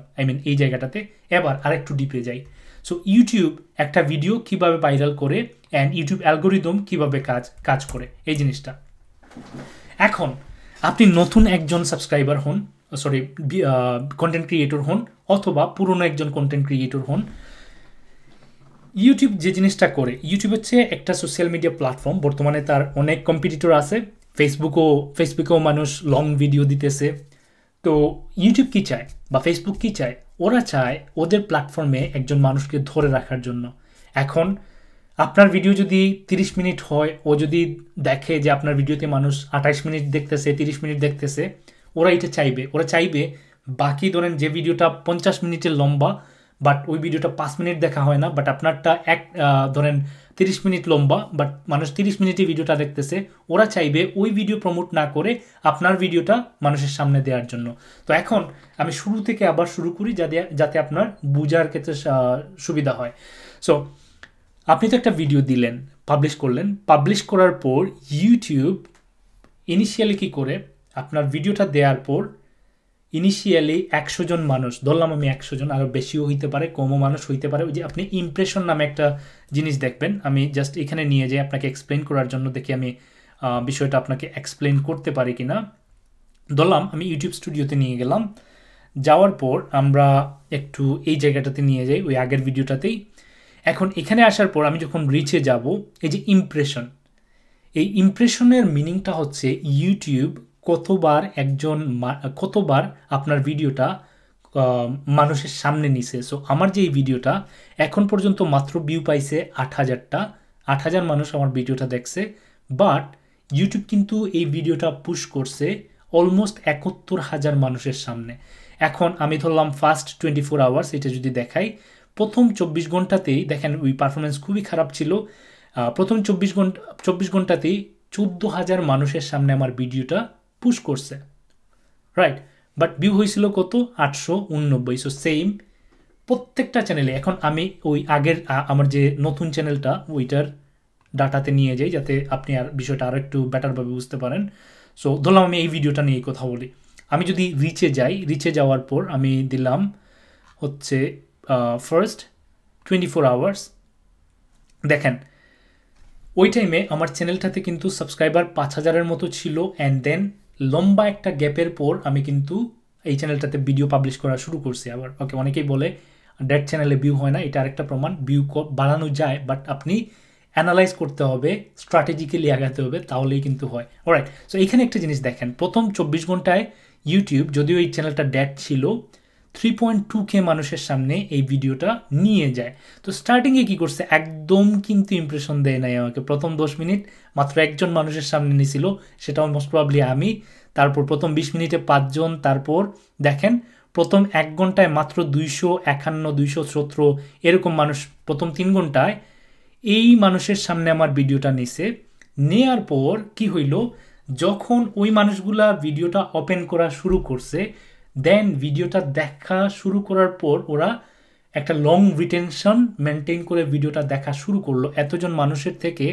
S1: এই জায়গাটাতে। এবার আরেকটু ডিপে যাই। সো ইউটিউব একটা ভিডিও কিভাবে ভাইরাল করে, অ্যান্ড ইউটিউব অ্যালগোরিদম কিভাবে কাজ করে, এই জিনিসটা। এখন আপনি নতুন একজন সাবস্ক্রাইবার হন, কন্টেন্ট ক্রিয়েটর হন, অথবা পুরনো একজন কন্টেন্ট ক্রিয়েটর হন, ইউটিউব যে জিনিসটা করে, ইউটিউব হচ্ছে একটা সোশ্যাল মিডিয়া প্ল্যাটফর্ম, বর্তমানে তার অনেক কম্পিটিটর আছে, ফেসবুকেও মানুষ লং ভিডিও দিতেছে। তো ইউটিউব কি চায় বা ফেসবুক কি চায়? ওরা চায় ওদের প্ল্যাটফর্মে একজন মানুষকে ধরে রাখার জন্য। এখন আপনার ভিডিও যদি 30 মিনিট হয়, ও যদি দেখে যে আপনার ভিডিওতে মানুষ 28 মিনিট দেখতেছে, 30 মিনিট দেখতেছে, ওরা চাইবে বাকি ধরেন যে ভিডিওটা 50 মিনিটের লম্বা, বাট ওই ভিডিওটা 5 মিনিট দেখা হয় না, বাট আপনারটা ধরেন 30 মিনিট লম্বা, বাট মানুষ 30 মিনিটে ভিডিওটা দেখতেছে, ওরা চাইবে ওই ভিডিও প্রমোট না করে আপনার ভিডিওটা মানুষের সামনে দেওয়ার জন্য। তো এখন আমি শুরু থেকে আবার শুরু করি যাতে আপনার বোঝার ক্ষেত্রে সুবিধা হয়। সো আপনি তো একটা ভিডিও দিলেন, পাবলিশ করার পর ইউটিউব ইনিশিয়ালি কি করে, আপনার ভিডিওটা দেওয়ার পর ইনিশিয়ালি 100 জন মানুষ, ধরলাম আমি 100 জন, আরও বেশিও হইতে পারে, কমও মানুষ হইতে পারে, ওই যে আপনি ইমপ্রেশন নামে একটা জিনিস দেখবেন, আমি জাস্ট এখানে নিয়ে যাই আপনাকে এক্সপ্লেন করার জন্য, দেখি আমি বিষয়টা আপনাকে এক্সপ্লেন করতে পারি কিনা। ধরলাম আমি ইউটিউব স্টুডিওতে নিয়ে গেলাম, যাওয়ার পর আমরা একটু এই জায়গাটাতে নিয়ে যাই, ওই আগের ভিডিওটাতেই। এখন এখানে আসার পর আমি যখন রিচে যাব, এই যে ইমপ্রেশন, এই ইমপ্রেশনের মিনিংটা হচ্ছে ইউটিউব কতবার আপনার ভিডিওটা মানুষের সামনে নিছে। সো আমার যে এই ভিডিওটা এখন পর্যন্ত মাত্র ভিউ পাইছে 8,000 মানুষ আমার ভিডিওটা দেখছে, বাট ইউটিউব কিন্তু এই ভিডিওটা পুশ করছে অলমোস্ট 71,000 মানুষের সামনে। এখন আমি ধরলাম ফার্স্ট 24 আওয়ার্স, এটা যদি দেখাই, প্রথম 24 ঘন্টাতেই দেখেন ওই পারফরমেন্স খুবই খারাপ ছিল, প্রথম 24 ঘন্টাতেই 14,000 মানুষের সামনে আমার ভিডিওটা পুশ করছে, রাইট? বাট ভিউ হয়েছিল কত? 889। সো সেম প্রত্যেকটা চ্যানেলে। এখন আমি ওই আগের আমার যে নতুন চ্যানেলটা ওইটার ডাটাতে নিয়ে যাই, যাতে আপনি আর বিষয়টা আরও একটু বেটারভাবে বুঝতে পারেন। সো ধরলাম আমি এই ভিডিওটা নিয়ে কথা বলি, আমি যদি রিচে যাই, রিচে যাওয়ার পর আমি দিলাম হচ্ছে ফার্স্ট 24 আওয়ার্স। দেখেন ওই টাইমে আমার চ্যানেলটাতে কিন্তু সাবস্ক্রাইবার 5000-এর মতো ছিল, অ্যান্ড দেন লম্বা একটা গ্যাপের পর আমি কিন্তু এই চ্যানেলটাতে ভিডিও পাবলিশ করা শুরু করছি আবার। ওকে, অনেকেই বলে ডেড চ্যানেলে ভিউ হয় না, এটা আরেকটা প্রমাণ। ভিউ বাড়ানো যায়, বাট আপনি অ্যানালাইজ করতে হবে, স্ট্র্যাটেজিক্যালি আগাতে হবে, তাহলেই কিন্তু হয়। অলরাইট, সো এইখানে একটা জিনিস দেখেন, প্রথম 24 ঘন্টায় ইউটিউব, যদিও এই চ্যানেলটা ডেড ছিল, 3.2K মানুষের সামনে এই ভিডিওটা নিয়ে যায়। তো স্টার্টিংয়ে কি করছে, একদম কিন্তু ইমপ্রেশন দেয় নাই আমাকে। প্রথম 10 মিনিট মাত্র একজন মানুষের সামনে নিয়েছিল, সেটাও মোস্ট প্রবাবলি আমি। তারপর প্রথম 20 মিনিটে 5 জন। তারপর দেখেন প্রথম 1 ঘন্টায় মাত্র 251, 217 এরকম মানুষ প্রথম 3 ঘন্টায় এই মানুষের সামনে আমার ভিডিওটা নিছে। নেয়ার পর কি হইল, যখন ওই মানুষগুলা ভিডিওটা ওপেন করা শুরু করছে, দেন ভিডিওটা দেখা শুরু করার পর ওরা একটা লং রিটেনশন মেনটেন করে ভিডিওটা দেখা শুরু করলো। এতজন মানুষের থেকে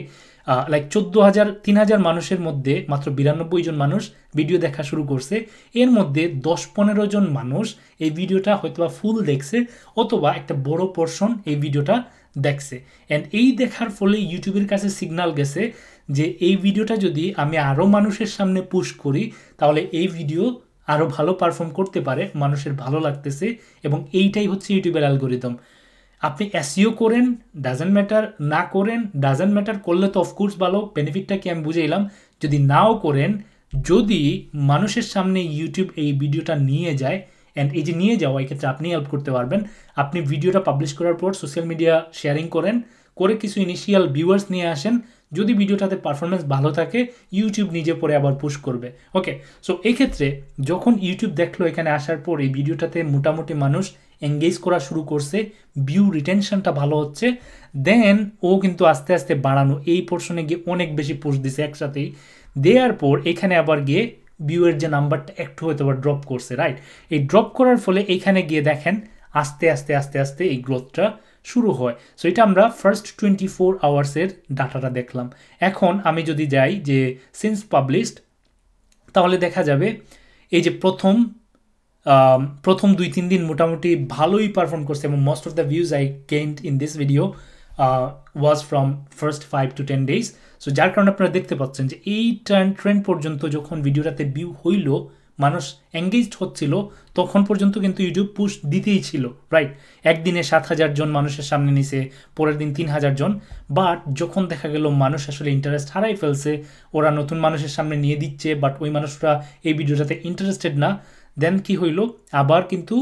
S1: লাইক 14,000 3,000 মানুষের মধ্যে মাত্র 92 জন মানুষ ভিডিও দেখা শুরু করছে। এর মধ্যে 10-15 জন মানুষ এই ভিডিওটা হয়তোবা ফুল দেখছে, অথবা একটা বড় পোর্শন এই ভিডিওটা দেখছে। অ্যান্ড এই দেখার ফলে ইউটিউবের কাছে সিগন্যাল গেছে যে এই ভিডিওটা যদি আমি আরও মানুষের সামনে পুশ করি, তাহলে এই ভিডিও আরও ভালো পারফর্ম করতে পারে, মানুষের ভালো লাগতেছে। এবং এইটাই হচ্ছে ইউটিউবের অ্যালগোরিদম। আপনি এসইও করেন, ডাজেন্ট ম্যাটার, না করেন ডাজেন্ট ম্যাটার, করলে তো অফকোর্স ভালো, বেনিফিটটা কি আমি বুঝে এলাম। যদি নাও করেন, যদি মানুষের সামনে ইউটিউব এই ভিডিওটা নিয়ে যায়, অ্যান্ড এই যে নিয়ে যাওয়া, এক্ষেত্রে আপনি হেল্প করতে পারবেন। আপনি ভিডিওটা পাবলিশ করার পর সোশ্যাল মিডিয়া শেয়ারিং করেন, করে কিছু ইনিশিয়াল ভিউয়ার্স নিয়ে আসেন। যদি ভিডিওটাতে পারফরমেন্স ভালো থাকে, ইউটিউব নিজে পরে আবার পুশ করবে। ওকে, সো এই ক্ষেত্রে যখন ইউটিউব দেখলো এখানে আসার পর এই ভিডিওটাতে মোটামুটি মানুষ এঙ্গেজ করা শুরু করছে, ভিউ রিটেনশনটা ভালো হচ্ছে, দেন ও কিন্তু আস্তে আস্তে বাড়ানো এই পোর্শনে গিয়ে অনেক বেশি পুশ দিছে একসাথেই। দেওয়ার পর এখানে আবার গিয়ে ভিউয়ের যে নাম্বারটা একটু হয়তো আবার ড্রপ করছে, রাইট? এই ড্রপ করার ফলে এইখানে গিয়ে দেখেন আস্তে আস্তে আস্তে আস্তে এই গ্রোথটা শুরু হয়। সো এটা আমরা ফার্স্ট 24 আওয়ার্সের ডাটাটা দেখলাম। এখন আমি যদি যাই যে সিন্স পাবলিশড, তাহলে দেখা যাবে এই যে প্রথম 2-3 দিন মোটামুটি ভালোই পারফর্ম করছে, এবং most of the views I gained in this video was from first 5 to 10 days। So যার কারণে আপনারা দেখতে পাচ্ছেন যে এই ট্রেন্ড পর্যন্ত যখন ভিডিওটাতে ভিউ হইল, মানুষ এঙ্গেজড হচ্ছিল, তখন পর্যন্ত কিন্তু ইউটিউব পুশ দিতেই ছিল, রাইট? একদিনে 7,000 জন মানুষের সামনে নিছে, পরের দিন 3,000 জন। বাট যখন দেখা গেল মানুষ আসলে ইন্টারেস্ট হারাই ফেলছে, ওরা নতুন মানুষের সামনে নিয়ে দিচ্ছে, বাট ওই মানুষরা এই ভিডিওটাতে ইন্টারেস্টেড না, দেন কি হইল, আবার কিন্তু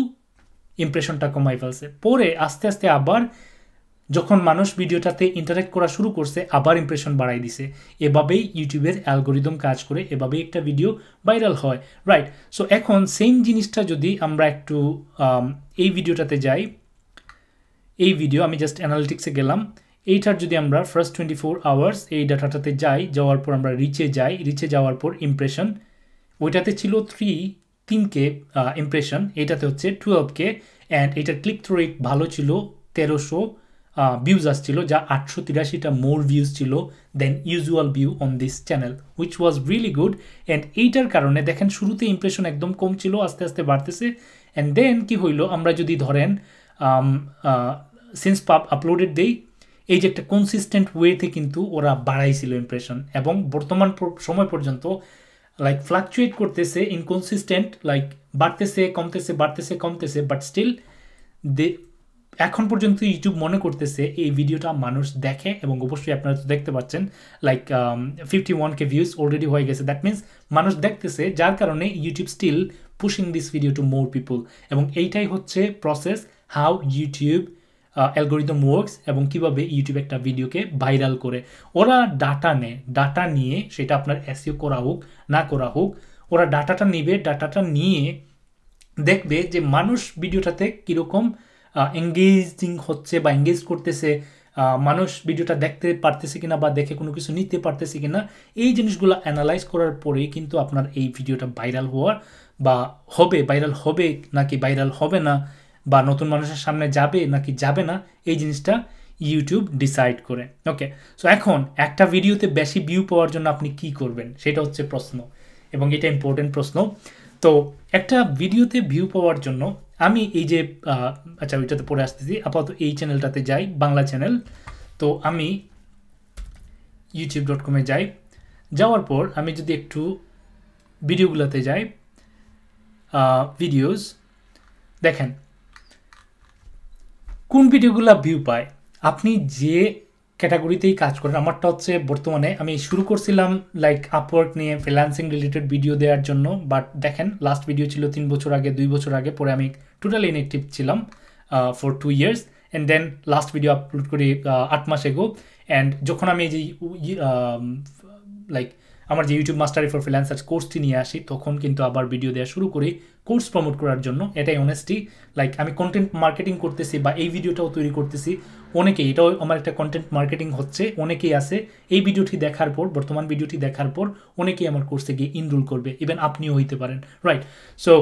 S1: ইমপ্রেশনটা কমাই ফেলছে। পরে আস্তে আস্তে আবার যখন মানুষ ভিডিওটাতে ইন্টারেক্ট করা শুরু করছে, আবার ইমপ্রেশন বাড়াই দিছে। এভাবেই ইউটিউবের অ্যালগোরিদম কাজ করে, এভাবেই একটা ভিডিও ভাইরাল হয়, রাইট? সো এখন সেম জিনিসটা যদি আমরা একটু এই ভিডিওটাতে যাই, এই ভিডিও আমি জাস্ট অ্যানালিটিক্সে গেলাম, এইটার যদি আমরা ফার্স্ট 24 আওয়ার্স এই ডাটাটাতে যাই, যাওয়ার পর আমরা রিচে যাই, রিচে যাওয়ার পর ইমপ্রেশন, ওইটাতে ছিল 3K ইমপ্রেশন, এইটাতে হচ্ছে 12K, অ্যান্ড এটার ক্লিক থ্রু রেট ভালো ছিল, 1300 ভিউজ আসছিল, যা 883টা মোর ভিউজ ছিল than usual view on this channel, which was really good. And এইটার কারণে দেখেন শুরুতে ইমপ্রেশন একদম কম ছিল, আস্তে আস্তে বাড়তেছে। অ্যান্ড দেন কি হইল, আমরা যদি ধরেন সিন্স আপলোডেড দেই, এই যে একটা কনসিস্টেন্ট ওয়েতে কিন্তু ওরা বাড়াইছিল ইমপ্রেশন, এবং বর্তমান সময় পর্যন্ত লাইক ফ্লাকচুয়েট করতেছে, ইনকনসিস্টেন্ট, লাইক বাড়তেছে কমতেছে, বাড়তেছে কমতেছে, বাট স্টিল এখন পর্যন্ত ইউটিউব মনে করতেছে এই ভিডিওটা মানুষ দেখে। এবং অবশ্যই আপনারা তো দেখতে পাচ্ছেন লাইক 51K ভিউজ অলরেডি হয়ে গেছে, দ্যাট মিনস মানুষ দেখতেছে, যার কারণে YouTube still pushing this video to more people. এবং এইটাই হচ্ছে process, how YouTube algorithm works, এবং কিভাবে ইউটিউব একটা ভিডিওকে ভাইরাল করে। ওরা ডাটা নেয়, ডাটা নিয়ে, সেটা আপনার এসইও করা হোক না করা হোক, ওরা ডাটাটা নিবে, ডাটাটা নিয়ে দেখবে যে মানুষ ভিডিওটাতে কীরকম এঙ্গেজিং হচ্ছে বা এঙ্গেজ করতেছে, মানুষ ভিডিওটা দেখতে পারতেছে কিনা বা দেখে কোনো কিছু নিতে পারতেছে কিনা, এই জিনিসগুলো অ্যানালাইজ করার পরেই কিন্তু আপনার এই ভিডিওটা ভাইরাল হওয়ার বা হবে, ভাইরাল হবে নাকি ভাইরাল হবে না, বা নতুন মানুষের সামনে যাবে নাকি যাবে না, এই জিনিসটা ইউটিউব ডিসাইড করে। ওকে, সো এখন একটা ভিডিওতে বেশি ভিউ পাওয়ার জন্য আপনি কি করবেন, সেটা হচ্ছে প্রশ্ন, এবং এটা ইম্পর্টেন্ট প্রশ্ন। তো একটা ভিডিওতে ভিউ পাওয়ার জন্য আমি এই যে আচ্ছা ওইটাতে পরে আসতেছি, আপাতত এই চ্যানেলটাতে যাই, বাংলা চ্যানেল। তো আমি youtube.com-এ যাই, যাওয়ার পর আমি যদি একটু ভিডিওগুলোতে যাই, ভিডিওস, দেখেন কোন ভিডিওগুলো ভিউ পায়। আপনি যে ক্যাটাগরিতেই কাজ করেন, আমারটা হচ্ছে বর্তমানে আমি শুরু করছিলাম লাইক আপওয়ার্ক নিয়ে ফ্রিল্যান্সিং রিলেটেড ভিডিও দেওয়ার জন্য, বাট দেখেন লাস্ট ভিডিও ছিল 3 বছর আগে, 2 বছর aগে, পরে আমি টোটালি ইনঅ্যাক্টিভ ছিলাম for 2 years, and then last video upload করি 8 মাস এগো। অ্যান্ড যখন আমি এই যে লাইক আমার যে ইউটিউব মাস্টারি ফর ফ্রিল্যান্সার্স কোর্সটি নিয়ে আসি, তখন কিন্তু আবার ভিডিও দেওয়া শুরু করি কোর্স প্রমোট করার জন্য। এটাই অনেস্টি, লাইক আমি কন্টেন্ট মার্কেটিং করতেছি বা এই ভিডিওটাও তৈরি করতেছি, অনেকেই, এটাও আমার একটা কন্টেন্ট মার্কেটিং হচ্ছে, অনেকেই আছে এই ভিডিওটি দেখার পর, বর্তমান ভিডিওটি দেখার পর অনেকেই আমার কোর্সে গিয়ে ইনরোল করবে, ইভেন আপনিও হইতে পারেন, রাইট? সো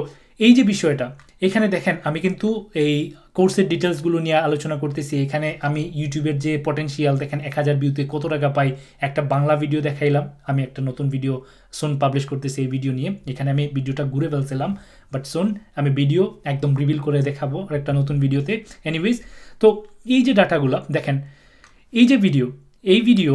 S1: এই যে বিষয়টা, এখানে দেখেন আমি কিন্তু এই কোর্সের ডিটেলসগুলো নিয়ে আলোচনা করতেছি। এখানে আমি ইউটিউবের যে পটেনশিয়াল দেখেন, 1000 ভিউতে কত টাকা পাই, একটা বাংলা ভিডিও দেখাইলাম, আমি একটা নতুন ভিডিও সোন পাবলিশ করতেছি এই ভিডিও নিয়ে। এখানে আমি ভিডিওটা ঘুরে ফেলছিলাম, বাট সোন আমি ভিডিও একদম রিভিল করে দেখাবো একটা নতুন ভিডিওতে। এনিওয়েজ, তো এই যে ডাটাগুলো দেখেন, এই যে এই ভিডিও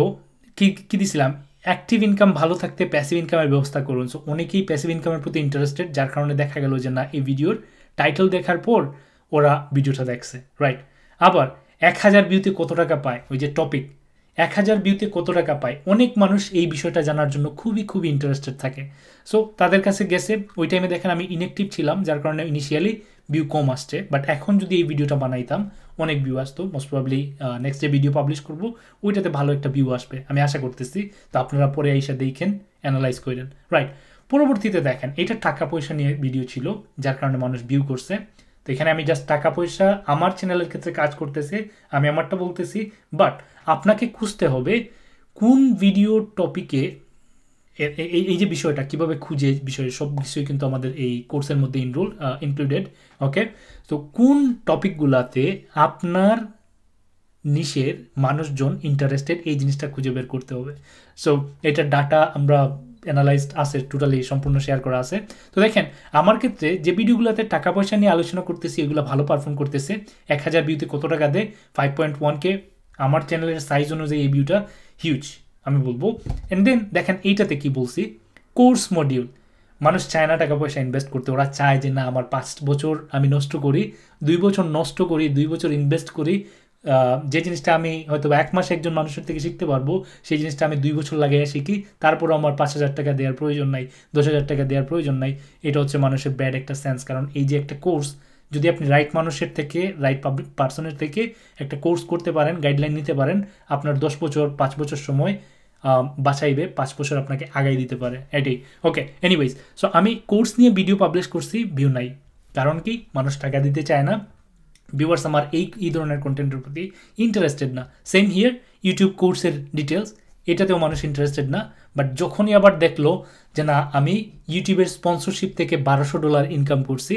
S1: কি দিছিলাম, অ্যাক্টিভ ইনকাম ভালো থাকতে প্যাসিভ ইনকামের ব্যবস্থা করুন। সো অনেকেই প্যাসিভ ইনকামের প্রতি ইন্টারেস্টেড, যার কারণে দেখা গেল যে না, এই ভিডিওর টাইটেল দেখার পর ওরা ভিডিওটা দেখছে, রাইট? আবার 1000 ভিউতে কত টাকা পায়, ওই যে টপিক 1000 ভিউতে কত টাকা পায়, অনেক মানুষ এই বিষয়টা জানার জন্য খুবই ইন্টারেস্টেড থাকে। সো তাদের কাছে গেছে, ওই টাইমে দেখেন আমি ইনঅ্যাক্টিভ ছিলাম, যার কারণে ইনিশিয়ালি ভিউ কম আসছে, বাট এখন যদি এই ভিডিওটা বানাইতাম অনেক ভিউ আসতো। মোস্ট প্রবাবলি নেক্সট যে ভিডিও পাবলিশ করবো ওইটাতে ভালো একটা ভিউ আসবে আমি আশা করতেছি। তো আপনারা পরে এসে দেখেন, অ্যানালাইজ করেন, রাইট? পরবর্তীতে দেখেন এটা টাকা পয়সা নিয়ে ভিডিও ছিল, যার কারণে মানুষ ভিউ করছে। তো এখানে আমি জাস্ট টাকা পয়সা আমার চ্যানেলের ক্ষেত্রে কাজ করতেছে, আমি আমারটা বলতেছি, বাট আপনাকে খুঁজতে হবে কোন ভিডিও টপিকে, এই যে বিষয়টা কিভাবে খুঁজে, বিষয় সব কিছুই কিন্তু আমাদের এই কোর্সের মধ্যে ইনক্লুডেড, ওকে? তো কোন টপিকগুলাতে আপনার নিশের মানুষজন ইন্টারেস্টেড, এই জিনিসটা খুঁজে বের করতে হবে। সো এটা ডাটা আমরা অ্যানালাইজড আছে, টোটালি সম্পূর্ণ শেয়ার করা আছে। তো দেখেন আমার ক্ষেত্রে যে ভিডিওগুলোতে টাকা পয়সা নিয়ে আলোচনা করতেছি এগুলো ভালো পারফর্ম করতেছে। 1000 ভিউতে কত টাকা দেয়, 5.1K। আমার চ্যানেলের সাইজ অনুযায়ী এই ভিউটা হিউজ আমি বলবো। অ্যান্ড দেন দেখেন এইটাতে কি বলছি, কোর্স মডিউল। মানুষ চায় না টাকা পয়সা ইনভেস্ট করতে, ওরা চায় যে না আমার 5 বছর আমি নষ্ট করি, 2 বছর নষ্ট করি, 2 বছর ইনভেস্ট করি, যে জিনিসটা আমি হয়তো 1 মাসে একজন মানুষের থেকে শিখতে পারবো, সেই জিনিসটা আমি 2 বছর লাগিয়ে শিখি, তারপরও আমার 5000 টাকা দেওয়ার প্রয়োজন নাই, 10,000 টাকা দেওয়ার প্রয়োজন নাই। এটা হচ্ছে মানুষের ব্যাড একটা সেন্স। কারণ এই যে একটা কোর্স, যদি আপনি রাইট মানুষের থেকে, রাইট পাবলিক পার্সনের থেকে একটা কোর্স করতে পারেন, গাইডলাইন নিতে পারেন, আপনার 10 বছর 5 বছর সময় বাঁচাইবে, 5 বছর আপনাকে আগাই দিতে পারে, এটাই। ওকে, এনিওয়েজ, সো আমি কোর্স নিয়ে ভিডিও পাবলিশ করছি, ভিউ নাই, কারণ কি মানুষ টাকা দিতে চায় না, ভিউয়ার্স আমার এই ধরনের কন্টেন্টের প্রতি ইন্টারেস্টেড না। সেম হিয়ার, ইউটিউব কোর্সের ডিটেলস এটাতেও মানুষ ইন্টারেস্টেড না। বাট যখনই আবার দেখলো যে না আমি ইউটিউবের স্পন্সরশিপ থেকে $1200 ইনকাম করছি,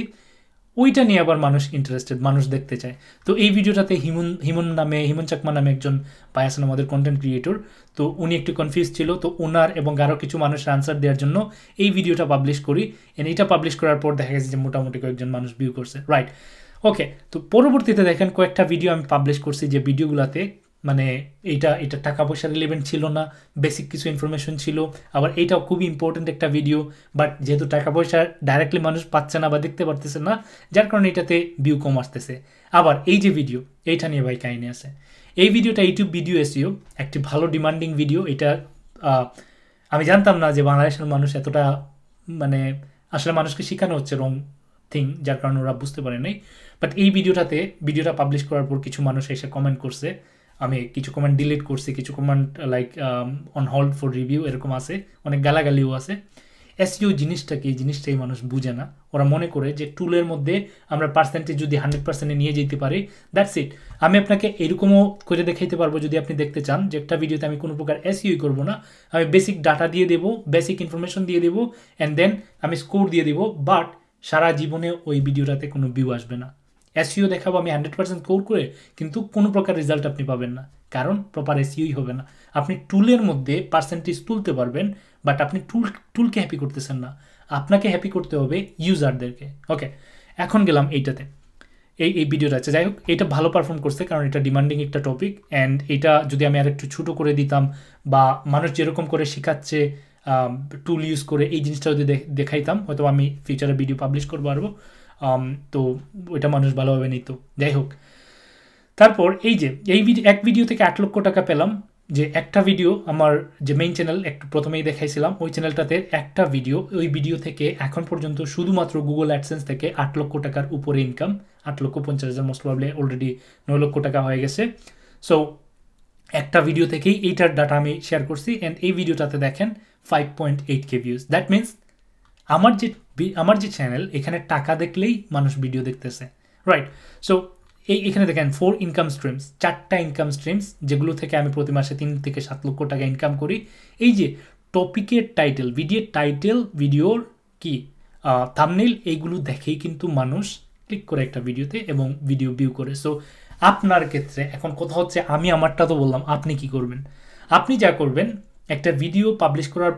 S1: ওইটা নিয়ে আবার মানুষ ইন্টারেস্টেড, মানুষ দেখতে চায়। তো এই ভিডিওটাতে হিমন চাকমা নামে একজন ভাই আছেন আমাদের কন্টেন্ট ক্রিয়েটর, তো উনি একটু কনফিউজ ছিল, তো ওনার এবং আরও কিছু মানুষের আনসার দেওয়ার জন্য এই ভিডিওটা পাবলিশ করি। এটা পাবলিশ করার পর দেখা গেছে যে মোটামুটি কয়েকজন মানুষ ভিউ করছে, রাইট? ওকে, তো পরবর্তীতে দেখেন কয়েকটা ভিডিও আমি পাবলিশ করছি যে ভিডিওগুলোতে মানে এটা টাকা পয়সা রিলেভেন্ট ছিল না, বেসিক কিছু ইনফরমেশন ছিল। আবার এইটাও খুবই ইম্পর্টেন্ট একটা ভিডিও, বাট যেহেতু টাকা পয়সা ডাইরেক্টলি মানুষ পাচ্ছে না বা দেখতে পারতেছে না, যার কারণে এটাতে ভিউ কম আসতেছে। আবার এই যে ভিডিও, এইটা নিয়ে ভাই কাহিনী আছে। এই ভিডিওটা ইউটিউব ভিডিও এসইও, একটি ভালো ডিমান্ডিং ভিডিও। এটা আমি জানতাম না যে বাংলাদেশের মানুষ এতটা মানে আসলে মানুষকে শেখানো হচ্ছে রং থিং, যার কারণে ওরা বুঝতে পারে নাই। বাট এই ভিডিওটা পাবলিশ করার পর কিছু মানুষ এসে কমেন্ট করছে, আমি কিছু কমেন্ট ডিলিট করছি, কিছু comment like on hold for review এরকম আছে, অনেক গালাগালিও আছে। এসইও জিনিসটা কি, এই জিনিসটাই মানুষ বুঝে না। ওরা মনে করে যে টুলের মধ্যে আমরা পার্সেন্টেজ যদি 100% নিয়ে যেতে পারি, দ্যাটস ইট। আমি আপনাকে এরকমও করে দেখাইতে পারবো যদি আপনি দেখতে চান যে একটা ভিডিওতে আমি কোনো প্রকার এসইও করবো না, আমি বেসিক ডাটা দিয়ে দেবো, বেসিক ইনফরমেশন দিয়ে দেবো, অ্যান্ড দেন আমি স্কোর দিয়ে দেবো, বাট সারা জীবনে ওই ভিডিওটাতে কোনো ভিউ আসবে না। এসইও দেখাবো আমি 100% স্কোর করে, কিন্তু কোনো প্রকার রেজাল্ট আপনি পাবেন না, কারণ প্রপার এসইওই হবে না। আপনি টুলের মধ্যে পার্সেন্টেজ তুলতে পারবেন, বাট আপনি টুলকে হ্যাপি করতেছেন না। আপনাকে হ্যাপি করতে হবে ইউজারদেরকে। ওকে, এখন গেলাম এইটাতে, এই ভিডিওটা আছে। যাই হোক, এটা ভালো পারফর্ম করছে কারণ এটা ডিমান্ডিং একটা টপিক, অ্যান্ড এটা যদি আমি আর একটু ছোটো করে দিতাম বা মানুষ যেরকম করে শেখাচ্ছে টুল ইউজ করে এই জিনিসটা যদি দেখাইতাম, হয়তো আমি ফিউচারে ভিডিও পাবলিশ করবো আরও, তো ওইটা মানুষ ভালোভাবে নিত। যাই হোক, তারপর এই যে এক ভিডিও থেকে 8 লক্ষ টাকা পেলাম, যে একটা ভিডিও আমার যে মেইন চ্যানেল একটু প্রথমেই দেখাইছিলাম ওই চ্যানেলটাতে একটা ভিডিও, ওই ভিডিও থেকে এখন পর্যন্ত শুধুমাত্র গুগল অ্যাডসেন্স থেকে 8 লক্ষ টাকার উপরে ইনকাম, 8,50,000, মোস্ট প্রবাবলি অলরেডি 9 লক্ষ টাকা হয়ে গেছে। সো একটা ভিডিও থেকেই এইটার ডাটা আমি শেয়ার করছি, অ্যান্ড এই ভিডিওটাতে দেখেন 5.8K ভিউজ। দ্যাট মিনস আমার যে চ্যানেল, এখানে টাকা দেখলেই মানুষ ভিডিও দেখতেছে, রাইট? সো এখানে দেখেন 4 ইনকাম স্ট্রিমস, 4টা ইনকাম স্ট্রিমস, যেগুলো থেকে আমি প্রতি মাসে 3 থেকে 7 লক্ষ টাকা ইনকাম করি। এই যে টপিকের টাইটেল, ভিডিওর টাইটেল, ভিডিওর কি থাম্বনেইল, এইগুলো দেখেই কিন্তু মানুষ ক্লিক করে একটা ভিডিওতে এবং ভিডিও ভিউ করে। সো আপনার ক্ষেত্রে এখন কথা হচ্ছে, আমি আমারটা তো বললাম, আপনি কি করবেন? আপনি যা করবেন, একটা ভিডিও পাবলিশ করার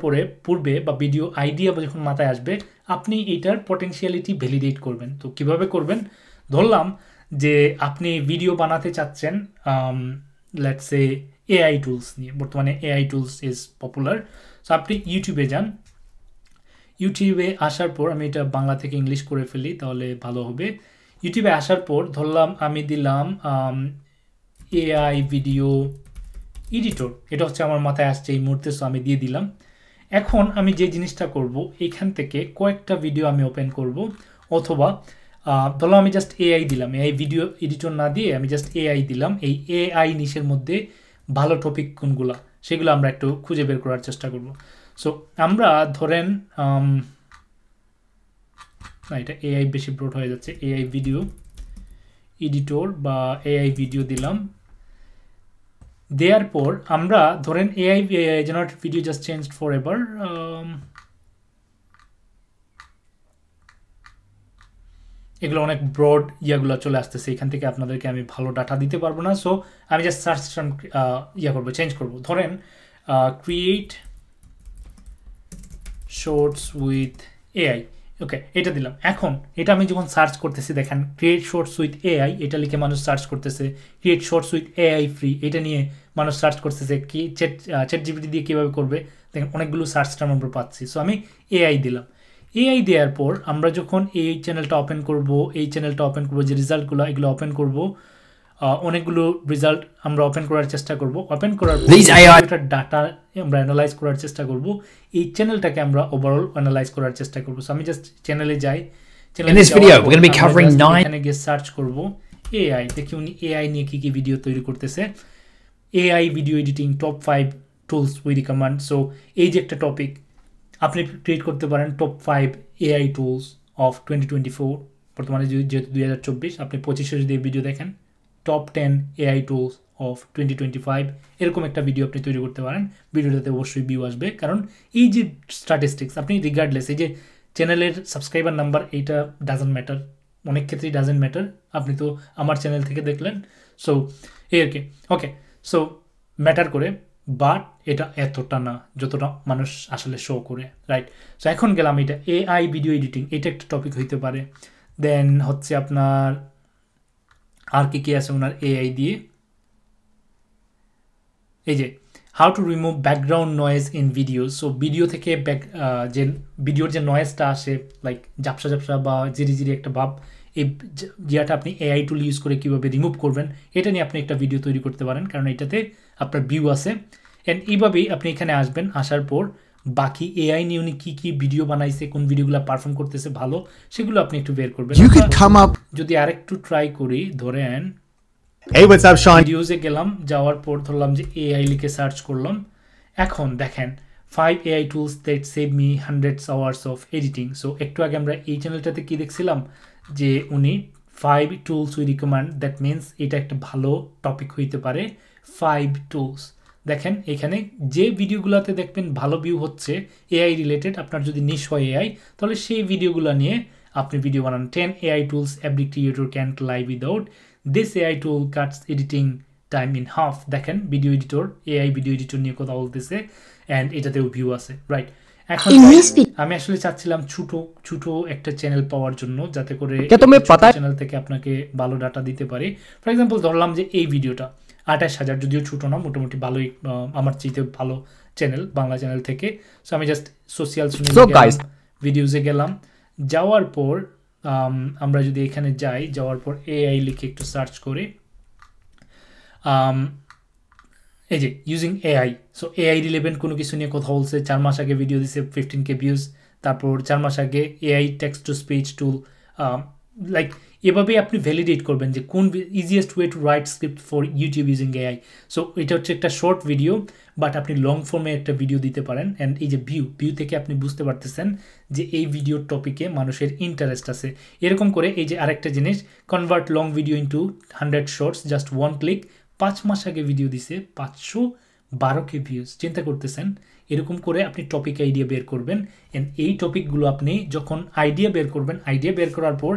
S1: পূর্বে বা ভিডিও আইডিয়া যখন মাথায় আসবে, আপনি এইটার পটেনশিয়ালিটি ভ্যালিডেট করবেন। তো কিভাবে করবেন? ধরলাম যে আপনি ভিডিও বানাতে চাচ্ছেন লেটস সে এআই টুলস নিয়ে, বর্তমানে AI tools is popular. So আপনি ইউটিউবে যান, ইউটিউবে আসার পর, আমি এটা বাংলা থেকে ইংলিশ করে ফেলি তাহলে ভালো হবে। ইউটিউবে আসার পর ধরলাম আমি দিলাম এআই ভিডিও এডিটর, এটা হচ্ছে আমার মাথায় আসছে এই মুহূর্তে, সো আমি দিয়ে দিলাম। এখন আমি যে জিনিসটা করব, এখান থেকে কয়েকটা ভিডিও আমি ওপেন করব, অথবা ধরলাম আমি জাস্ট এআই দিলাম, এআই ভিডিও এডিটর না দিয়ে আমি জাস্ট এআই দিলাম। এই এআই নিশের মধ্যে ভালো টপিক কোনগুলো, সেগুলো আমরা একটু খুঁজে বের করার চেষ্টা করব। সো আমরা ধরেন না, এটা এআই বেশি ব্রড হয়ে যাচ্ছে, এআই ভিডিও এডিটর বা এআই ভিডিও দিলাম। দেওয়ার পর আমরা ধরেন AI generated video just changed for ever, এগুলো অনেক ব্রড ইয়াগুলো চলে আসতেছে, এখান থেকে আপনাদেরকে আমি ভালো ডাটা দিতে পারবো না। সো আমি জাস্ট সার্চ করবো, চেঞ্জ করবো, ধরেন ক্রিয়েট শর্টস উইথ এআই। ওকে, এটা দিলাম। এখন এটা আমি যখন সার্চ করতেছি, দেখেন ক্রিয়েট শর্টস উইথ এআই, এটা লিখে মানুষ সার্চ করতেছে। Create shorts with AI free, এটা নিয়ে মানুষ সার্চ করতেছে, কি চ্যাট জিপিটি দিয়ে কীভাবে করবে, দেখেন অনেকগুলো সার্চ টার্ম আমরা পাচ্ছি। সো আমি এআই দিলাম। এআই দেওয়ার পর আমরা যখন এই চ্যানেলটা ওপেন করব, যে রিজাল্টগুলো, এগুলো ওপেন করব, অনেকগুলো রিজাল্ট আমরা ওপেন করার চেষ্টা করব। ওপেন করার পর ডাটা আমরা অ্যানালাইজ করার চেষ্টা করব, এই চ্যানেলটাকে আমরা ওভারঅল অ্যানালাইজ করার চেষ্টা করব। সো আমি জাস্ট চ্যানেলে যাই, এখানে গিয়ে সার্চ করব এআই, দেখি উনি এআই নিয়ে কী কী ভিডিও তৈরি করতেছে। AI video editing top 5 tools we recommend. So এই যে একটা টপিক, আপনি ক্রিয়েট করতে পারেন টপ 5 এআই টুলস অফ 2024, বর্তমানে যেহেতু 2024, আপনি 25-এ যদি ভিডিও দেখেন, টপ 10 এআই টুলস অফ 2025, এরকম একটা ভিডিও আপনি তৈরি করতে পারেন। ভিডিওটাতে অবশ্যই ভিউ আসবে, কারণ এই যে স্ট্যাটিস্টিক্স, আপনি রিগার্ডলেস, এই যে চ্যানেলের সাবস্ক্রাইবার নাম্বার, এইটা ডাজেন্ট ম্যাটার, অনেক ক্ষেত্রেই ডাজেন্ট ম্যাটার। আপনি তো আমার চ্যানেল থেকে দেখলেন, সো এই আর কি। ওকে, সো ম্যাটার করে, বাট এটা এতটা না যতটা মানুষ আসলে শো করে, রাইট? সো এখন গেলাম এটা এআই ভিডিও এডিটিং, এটা একটা টপিক হইতে পারে। দেন হচ্ছে আপনার আর কি আছে ওনার এআই দিয়ে, এই যে how to remove background noise in video. So video থেকে যে ভিডিওর যে নয়েজটা আসে, লাইক ঝাপসা ঝাপসা বা জিরি জিরি একটা ভাব, এই জিয়াটা আপনি এআই টুল ইউজ করে কীভাবে রিমুভ করবেন, এটা নিয়ে আপনি একটা ভিডিও তৈরি করতে পারেন, কারণ এটাতে আপনার ভিউ আছে। অ্যান্ড এইভাবেই আপনি এখানে আসবেন, আসার পর বাকি এআই নিয়ে উনি কী কী ভিডিও বানাইছে, কোন ভিডিওগুলো পারফর্ম করতেছে ভালো, সেগুলো আপনি একটু বের করবেন। যদি আরেকটু ট্রাই করি, ধরেন ভিডিওসে গেলাম, যাওয়ার পর ধরলাম যে এআই লিখে সার্চ করলাম। এখন দেখেন 5 AI tools that save me hundreds hours of editing. So একটু আগে আমরা এই চ্যানেলটাতে কি দেখছিলাম, যে উনি 5 tools we recommend, that means এটা একটা ভালো টপিক হইতে পারে। 5 tools দেখেন, এখানে যে ভিডিওগুলোতে দেখবেন ভালো ভিউ হচ্ছে এআই রিলেটেড, আপনার যদি নিশ হয় এআই, তাহলে সেই ভিডিওগুলো নিয়ে আপনি ভিডিও বানান। 10 AI tools every creator can't live without. This AI tool cuts editing time in half. দেখেন video editor, AI video editor নিয়ে কথা বলতেছে, অ্যান্ড এটাতেও ভিউ আছে, রাইট? এখন আমি আসলে চাচ্ছিলাম ছোট ছোট একটা চ্যানেল পাওয়ার জন্য, যাতে করে চ্যানেল থেকে আপনাকে ভালো ডাটা দিতে পারি। ফর এক্সাম্পল ধরলাম যে এই ভিডিওটা 28,000, যদিও ছোটো না, মোটামুটি ভালোই, আমার চাইতে ভালো চ্যানেল, বাংলা চ্যানেল থেকে। সো আমি জাস্ট সোশ্যাল ভিডিওসে গেলাম, যাওয়ার পর আমরা যদি এখানে যাই, যাওয়ার পর এআই লিখে একটু সার্চ করে, এই যে using AI. So AI relevant কোনো কিছু নিয়ে কথা বলছে, 4 মাস আগে ভিডিও দিছে 15K ভিউজ, তারপর 4 মাস আগে AI text to speech tool, like এভাবেই আপনি ভ্যালিডেট করবেন যে কোন easiest way to right script for YouTube using AI. So এটা হচ্ছে একটা শর্ট ভিডিও, বাট আপনি লং ফর্মে একটা ভিডিও দিতে পারেন। অ্যান্ড এই যে ভিউ থেকে আপনি বুঝতে পারতেছেন যে এই ভিডিওর টপিকে মানুষের ইন্টারেস্ট আছে। এরকম করে এই যে আরেকটা জিনিস, convert long video into 100 shorts, just 1 click. 5 মাস আগে ভিডিও দিছে 512K ভিউজ। চিন্তা করতেছেন, এরকম করে আপনি টপিক আইডিয়া বের করবেন। অ্যান্ড এই টপিকগুলো আপনি যখন আইডিয়া বের করবেন, আইডিয়া বের করার পর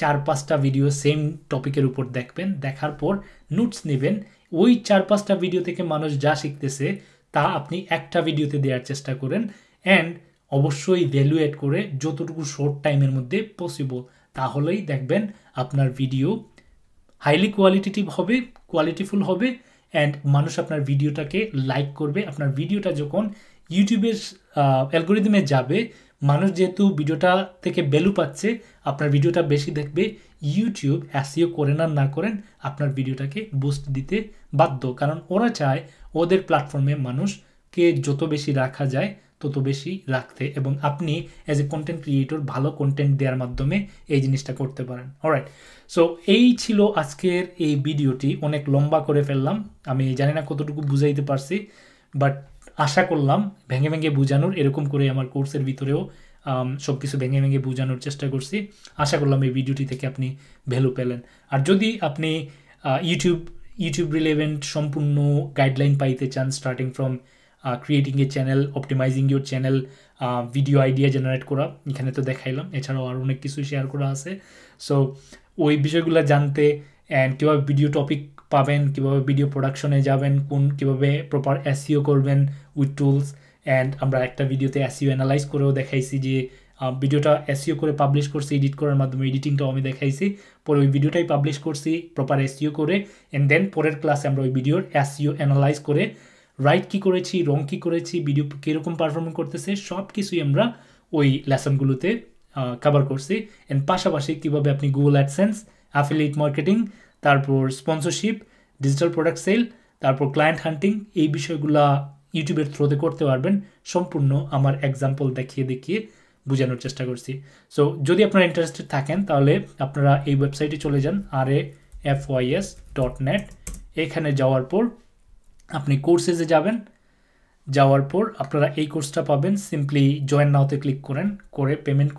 S1: 4-5টা ভিডিও সেম টপিকের উপর দেখবেন, দেখার পর নোটস নেবেন। ওই 4-5টা ভিডিও থেকে মানুষ যা শিখতেছে তা আপনি একটা ভিডিওতে দেওয়ার চেষ্টা করেন। অ্যান্ড অবশ্যই ভ্যালুয়েট করে যতটুকু শর্ট টাইমের মধ্যে পসিবল, তাহলেই দেখবেন আপনার ভিডিও হাইলি কোয়ালিটেটিভ হবে, কোয়ালিটিফুল হবে, অ্যান্ড মানুষ আপনার ভিডিওটাকে লাইক করবে। আপনার ভিডিওটা যখন ইউটিউবের অ্যালগোরিদমে যাবে, মানুষ যেহেতু ভিডিওটা থেকে ভ্যালু পাচ্ছে, আপনার ভিডিওটা বেশি দেখবে। ইউটিউব এসইও করেন আর না করেন, আপনার ভিডিওটাকে বুস্ট দিতে বাধ্য, কারণ ওরা চায় ওদের প্ল্যাটফর্মে মানুষকে যত বেশি রাখা যায় তত বেশি রাখতে, এবং আপনি অ্যাজ এ কন্টেন্ট ক্রিয়েটর ভালো কন্টেন্ট দেওয়ার মাধ্যমে এই জিনিসটা করতে পারেন। অলরাইট, সো এই ছিল আজকের এই ভিডিওটি। অনেক লম্বা করে ফেললাম, আমি জানি না কতটুকু বুঝাইতে পারছি, বাট আশা করলাম ভেঙে ভেঙে বোঝানোর। এরকম করে আমার কোর্সের ভিতরেও সব কিছু ভেঙে ভেঙে বোঝানোর চেষ্টা করছি। আশা করলাম এই ভিডিওটি থেকে আপনি ভ্যালু পেলেন। আর যদি আপনি ইউটিউব রিলেভেন্ট সম্পূর্ণ গাইডলাইন পাইতে চান, starting from creating a channel, optimising your channel, video idea generate করা, এখানে তো দেখাইলাম, এছাড়াও আরও অনেক কিছু শেয়ার করা আছে। সো ওই বিষয়গুলো জানতে, অ্যান্ড কীভাবে ভিডিও টপিক পাবেন, কীভাবে ভিডিও প্রোডাকশনে যাবেন, কীভাবে প্রপার এসইও করবেন উইথ টুলস। অ্যান্ড আমরা একটা ভিডিওতে এসইও অ্যানালাইজ করেও দেখাইছি যে ভিডিওটা এসইও করে পাবলিশ করছি, এডিট করার মাধ্যমে এডিটিংটাও আমি দেখাইছি। পরে ওই ভিডিওটাই পাবলিশ করছি প্রপার এসইও করে, অ্যান্ড দেন পরের ক্লাসে আমরা ওই ভিডিওর এসইও অ্যানালাইজ করে রাইট কী করেছি, রং কী করেছি, ভিডিও কীরকম পারফর্ম করতেছে, সব কিছুই আমরা ওই লেসনগুলোতে কভার করছি। অ্যান্ড পাশাপাশি কীভাবে আপনি গুগল অ্যাডসেন্স, অ্যাফিলিয়েট মার্কেটিং, তারপর স্পন্সরশিপ, ডিজিটাল প্রোডাক্ট সেল, তারপর ক্লায়েন্ট হান্টিং, এই বিষয়গুলা ইউটিউবের থ্রুতে করতে পারবেন, সম্পূর্ণ আমার এক্সাম্পল দেখিয়ে দেখিয়ে বোঝানোর চেষ্টা করছি। সো যদি আপনারা ইন্টারেস্টেড থাকেন, তাহলে আপনারা এই ওয়েবসাইটে চলে যান, rafys.net। এখানে যাওয়ার পর আপনি কোর্সেসে যাবেন, যাওয়ার পর আপনারা এই কোর্সটা পাবেন। সিম্পলি জয়েন নাওতে ক্লিক করেন, করে পেমেন্ট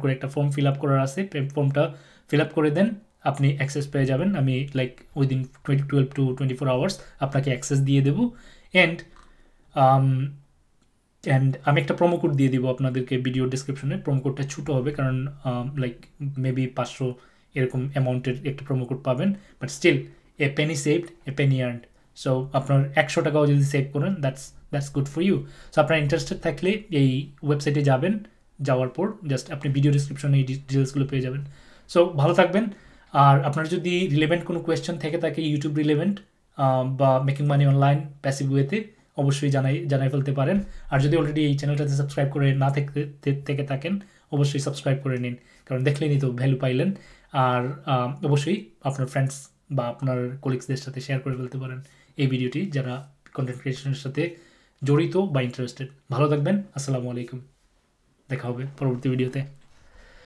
S1: করে একটা ফর্ম ফিল আপ করার আছে, ফর্মটা ফিল আপ করে দেন, আপনি অ্যাক্সেস পেয়ে যাবেন। আমি লাইক উইদিন 12 to 24 আওয়ার্স আপনাকে অ্যাক্সেস দিয়ে দেবো। অ্যান্ড আমি একটা প্রোমো কোড দিয়ে দিব আপনাদেরকে ভিডিও ডিসক্রিপশনে। প্রোমো কোডটা ছোটো হবে, কারণ লাইক মেবি 500 এরকম অ্যামাউন্টের একটা প্রোমো কোড পাবেন, but still a penny saved a penny earned. So আপনার 100 টাকাও যদি সেভ করেন, that's good for you. So আপনারা ইন্টারেস্টেড থাকলে এই ওয়েবসাইটে যাবেন, যাওয়ার পর জাস্ট আপনি ভিডিও ডিসক্রিপশনে এই ডিটেলসগুলো পেয়ে যাবেন। সো ভালো থাকবেন। আর আপনার যদি রিলেভেন্ট কোনো কোয়েশ্চেন থেকে থাকে, ইউটিউব রিলেভেন্ট বা মেকিং মানি অনলাইন প্যাসিভ ওয়েতে, অবশ্যই জানাই ফেলতে পারেন। আর যদি অলরেডি এই চ্যানেলটাতে সাবস্ক্রাইব করে না থেকে থাকেন, অবশ্যই সাবস্ক্রাইব করে নিন, কারণ দেখলেনই তো ভ্যালু পাইলেন। আর অবশ্যই আপনার ফ্রেন্ডস বা আপনার কলিগসদের সাথে শেয়ার করে ফেলতে পারেন এই ভিডিওটি, যারা কন্টেন্ট ক্রিয়েশনের সাথে জড়িত বা ইন্টারেস্টেড। ভালো থাকবেন, আসসালামু আলাইকুম, দেখা হবে পরবর্তী ভিডিওতে।